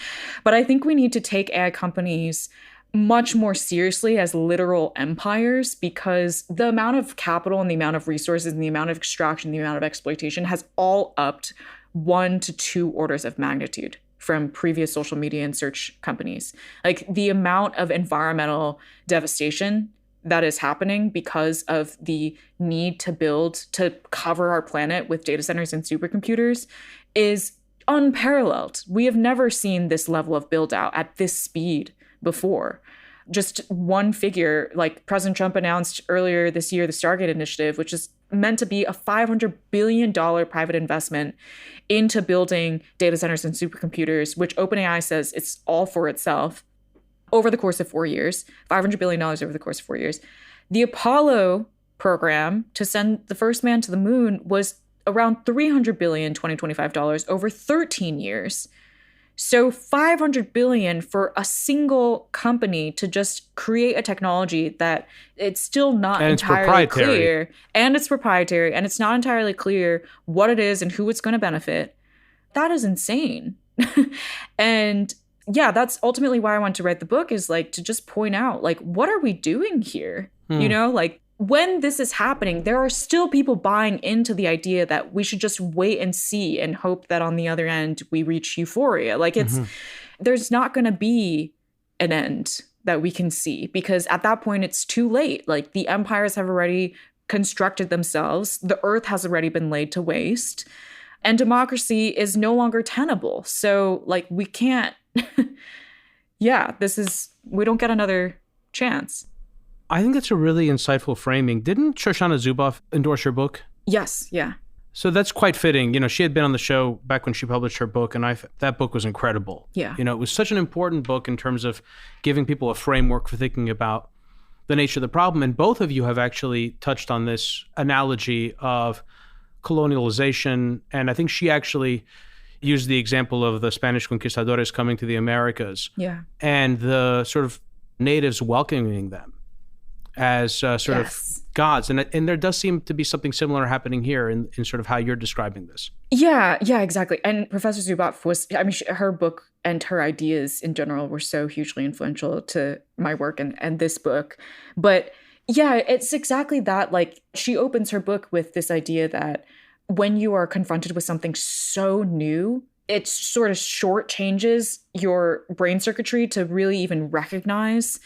But I think we need to take AI companies much more seriously as literal empires, because the amount of capital and the amount of resources and the amount of extraction, the amount of exploitation has all upped 1 to 2 orders of magnitude from previous social media and search companies. Like the amount of environmental devastation that is happening because of the need to cover our planet with data centers and supercomputers is unparalleled. We have never seen this level of build out at this speed before. Just one figure, like President Trump announced earlier this year, the Stargate Initiative, which is meant to be a $500 billion private investment into building data centers and supercomputers, which OpenAI says it's all for itself. Over the course of 4 years, $500 billion over the course of 4 years. The Apollo program to send the first man to the moon was around $300 billion, $2025 over 13 years. So $500 billion for a single company to just create a technology that it's still not entirely clear. And it's proprietary. And it's not entirely clear what it is and who it's going to benefit. That is insane. And yeah, that's ultimately why I want to write the book, is like to just point out, like, what are we doing here? You know, like when this is happening, there are still people buying into the idea that we should just wait and see and hope that on the other end we reach euphoria. Like there's not going to be an end that we can see, because at that point it's too late. Like the empires have already constructed themselves. The earth has already been laid to waste, and democracy is no longer tenable. So like we can't. We don't get another chance. I think that's a really insightful framing. Didn't Shoshana Zuboff endorse your book? Yes, yeah. So that's quite fitting. You know, she had been on the show back when she published her book, and that book was incredible. Yeah. You know, it was such an important book in terms of giving people a framework for thinking about the nature of the problem. And both of you have actually touched on this analogy of colonialization. And I think she actually used the example of the Spanish conquistadores coming to the Americas. Yeah. And the sort of natives welcoming them. as sort of gods. And there does seem to be something similar happening here in sort of how you're describing this. Yeah, exactly. And Professor Zuboff was, her book and her ideas in general were so hugely influential to my work and this book. But yeah, it's exactly that. Like, she opens her book with this idea that when you are confronted with something so new, it sort of shortchanges your brain circuitry to really even recognize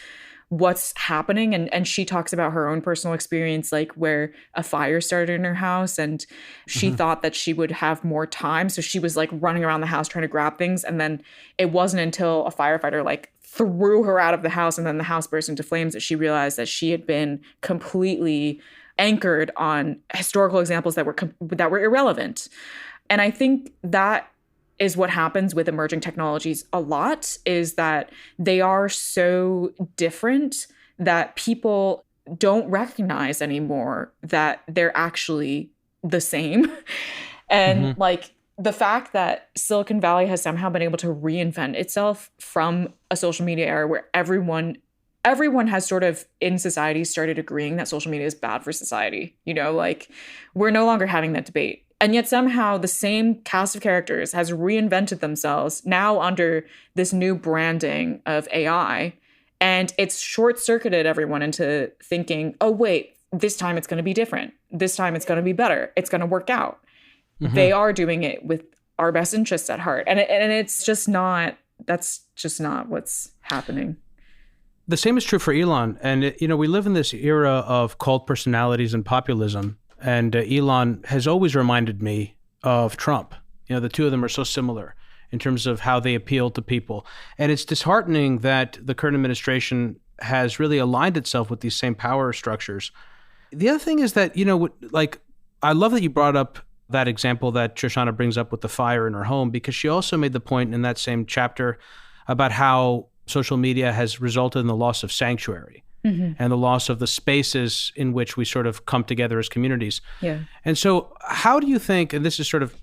what's happening. And she talks about her own personal experience, like where a fire started in her house and she thought that she would have more time. So she was like running around the house trying to grab things. And then it wasn't until a firefighter like threw her out of the house and then the house burst into flames that she realized that she had been completely anchored on historical examples that were irrelevant. And I think that is what happens with emerging technologies a lot, is that they are so different that people don't recognize anymore that they're actually the same. And like the fact that Silicon Valley has somehow been able to reinvent itself from a social media era where everyone has sort of in society started agreeing that social media is bad for society. You know, like we're no longer having that debate. And yet somehow the same cast of characters has reinvented themselves now under this new branding of AI. And it's short-circuited everyone into thinking, oh, wait, this time it's going to be different. This time it's going to be better. It's going to work out. They are doing it with our best interests at heart. And it's just not, that's just not what's happening. The same is true for Elon. And, we live in this era of cult personalities and populism. And Elon has always reminded me of Trump. The two of them are so similar in terms of how they appeal to people. And it's disheartening that the current administration has really aligned itself with these same power structures. The other thing is that, I love that you brought up that example that Shoshana brings up with the fire in her home, because she also made the point in that same chapter about how social media has resulted in the loss of sanctuary. And the loss of the spaces in which we sort of come together as communities. Yeah. And so how do you think, and this is sort of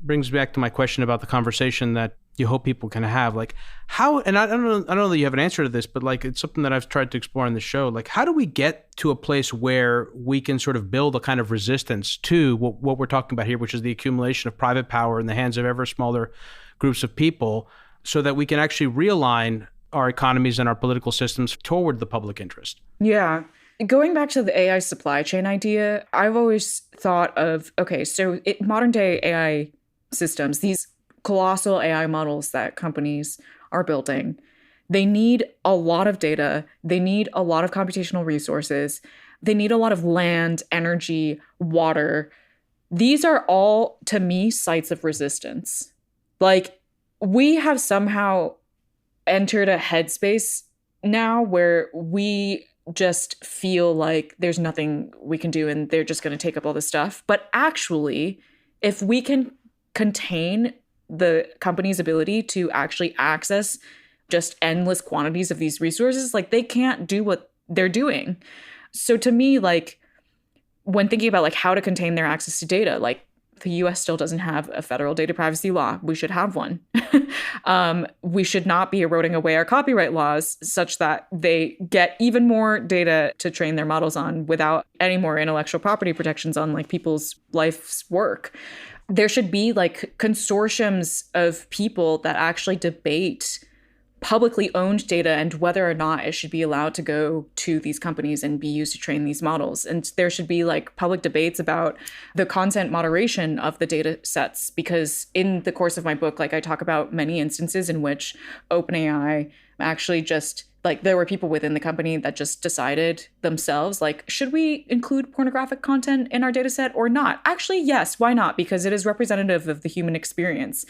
brings back to my question about the conversation that you hope people can have, like how, and I don't know that you have an answer to this, but like it's something that I've tried to explore in the show, like how do we get to a place where we can sort of build a kind of resistance to what we're talking about here, which is the accumulation of private power in the hands of ever smaller groups of people, so that we can actually realign our economies and our political systems toward the public interest? Yeah. Going back to the AI supply chain idea, I've always thought of, okay, so modern day AI systems, these colossal AI models that companies are building, they need a lot of data. They need a lot of computational resources. They need a lot of land, energy, water. These are all, to me, sites of resistance. Like, we have somehow entered a headspace now where we just feel like there's nothing we can do and they're just going to take up all this stuff. But actually, if we can contain the company's ability to actually access just endless quantities of these resources, like they can't do what they're doing. So to me, like when thinking about like how to contain their access to data, like the US still doesn't have a federal data privacy law. We should have one. We should not be eroding away our copyright laws such that they get even more data to train their models on without any more intellectual property protections on like people's life's work. There should be like consortiums of people that actually debate publicly owned data and whether or not it should be allowed to go to these companies and be used to train these models. And there should be like public debates about the content moderation of the data sets, because in the course of my book, like I talk about many instances in which OpenAI actually just like there were people within the company that just decided themselves, like, should we include pornographic content in our data set or not? Actually, yes, why not? Because it is representative of the human experience.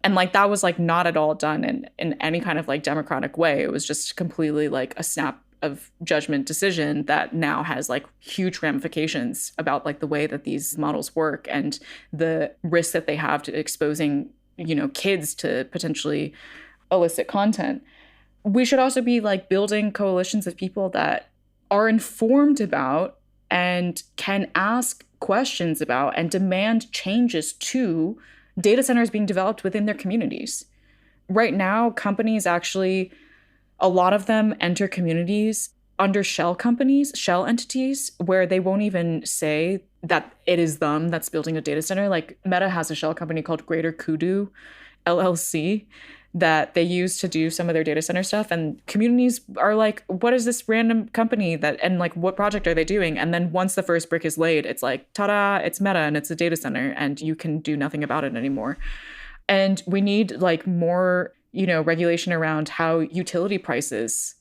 And like that was like not at all done in any kind of like democratic way. It was just completely like a snap of judgment decision that now has like huge ramifications about like the way that these models work and the risk that they have to exposing, kids to potentially illicit content. We should also be like building coalitions of people that are informed about and can ask questions about and demand changes to data centers being developed within their communities. Right now, companies actually, a lot of them enter communities under shell companies, shell entities, where they won't even say that it is them that's building a data center. Like Meta has a shell company called Greater Kudu LLC that they use to do some of their data center stuff. And communities are like, what is this random company that, and like, what project are they doing? And then once the first brick is laid, it's like, ta-da, it's Meta and it's a data center and you can do nothing about it anymore. And we need like more, regulation around how utility prices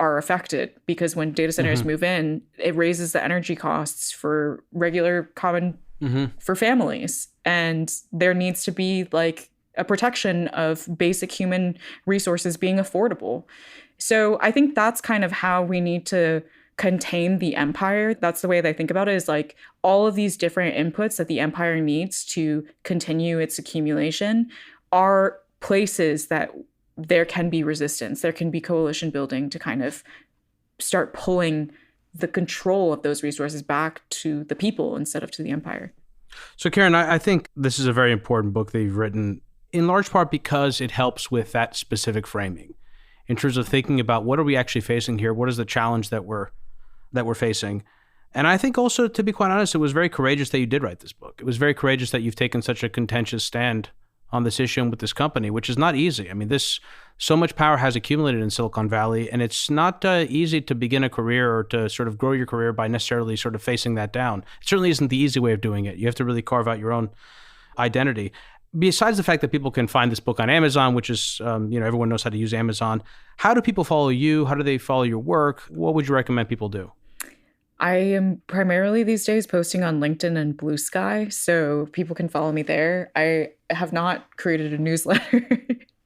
are affected, because when data centers move in, it raises the energy costs for regular common for families. And there needs to be like a protection of basic human resources being affordable. So I think that's kind of how we need to contain the empire. That's the way that I think about it, is like all of these different inputs that the empire needs to continue its accumulation are places that there can be resistance. There can be coalition building to kind of start pulling the control of those resources back to the people instead of to the empire. So Karen, I think this is a very important book that you've written, in large part because it helps with that specific framing in terms of thinking about what are we actually facing here? What is the challenge that we're facing? And I think also, to be quite honest, it was very courageous that you did write this book. It was very courageous that you've taken such a contentious stand on this issue and with this company, which is not easy. I mean, so much power has accumulated in Silicon Valley, and it's not easy to begin a career or to sort of grow your career by necessarily sort of facing that down. It certainly isn't the easy way of doing it. You have to really carve out your own identity. Besides the fact that people can find this book on Amazon, which is, everyone knows how to use Amazon, how do people follow you? How do they follow your work? What would you recommend people do? I am primarily these days posting on LinkedIn and Blue Sky, so people can follow me there. I have not created a newsletter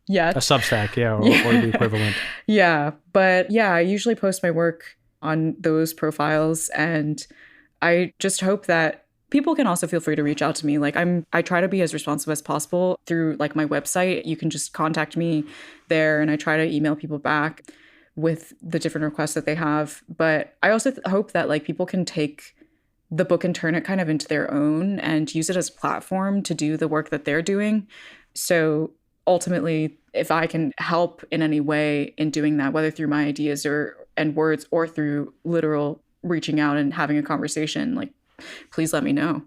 yet. A Substack, or the equivalent. Yeah, but I usually post my work on those profiles, and I just hope that people can also feel free to reach out to me. Like I try to be as responsive as possible through like my website. You can just contact me there, and I try to email people back with the different requests that they have. But I also hope that like people can take the book and turn it kind of into their own and use it as a platform to do the work that they're doing. So ultimately, if I can help in any way in doing that, whether through my ideas and words or through literal reaching out and having a conversation, like, please let me know.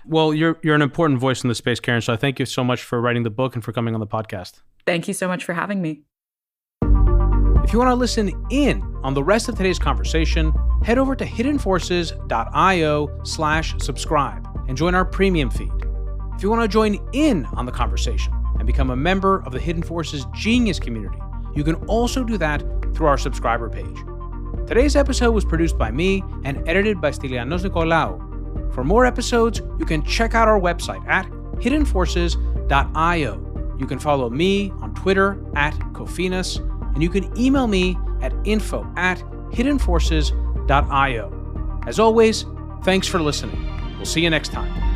Well, you're an important voice in the space, Karen. So I thank you so much for writing the book and for coming on the podcast. Thank you so much for having me. If you want to listen in on the rest of today's conversation, head over to hiddenforces.io/subscribe and join our premium feed. If you want to join in on the conversation and become a member of the Hidden Forces Genius community, you can also do that through our subscriber page. Today's episode was produced by me and edited by Stylianos Nicolaou. For more episodes, you can check out our website at hiddenforces.io. You can follow me on Twitter @Kofinas, and you can email me at info@hiddenforces.io. As always, thanks for listening. We'll see you next time.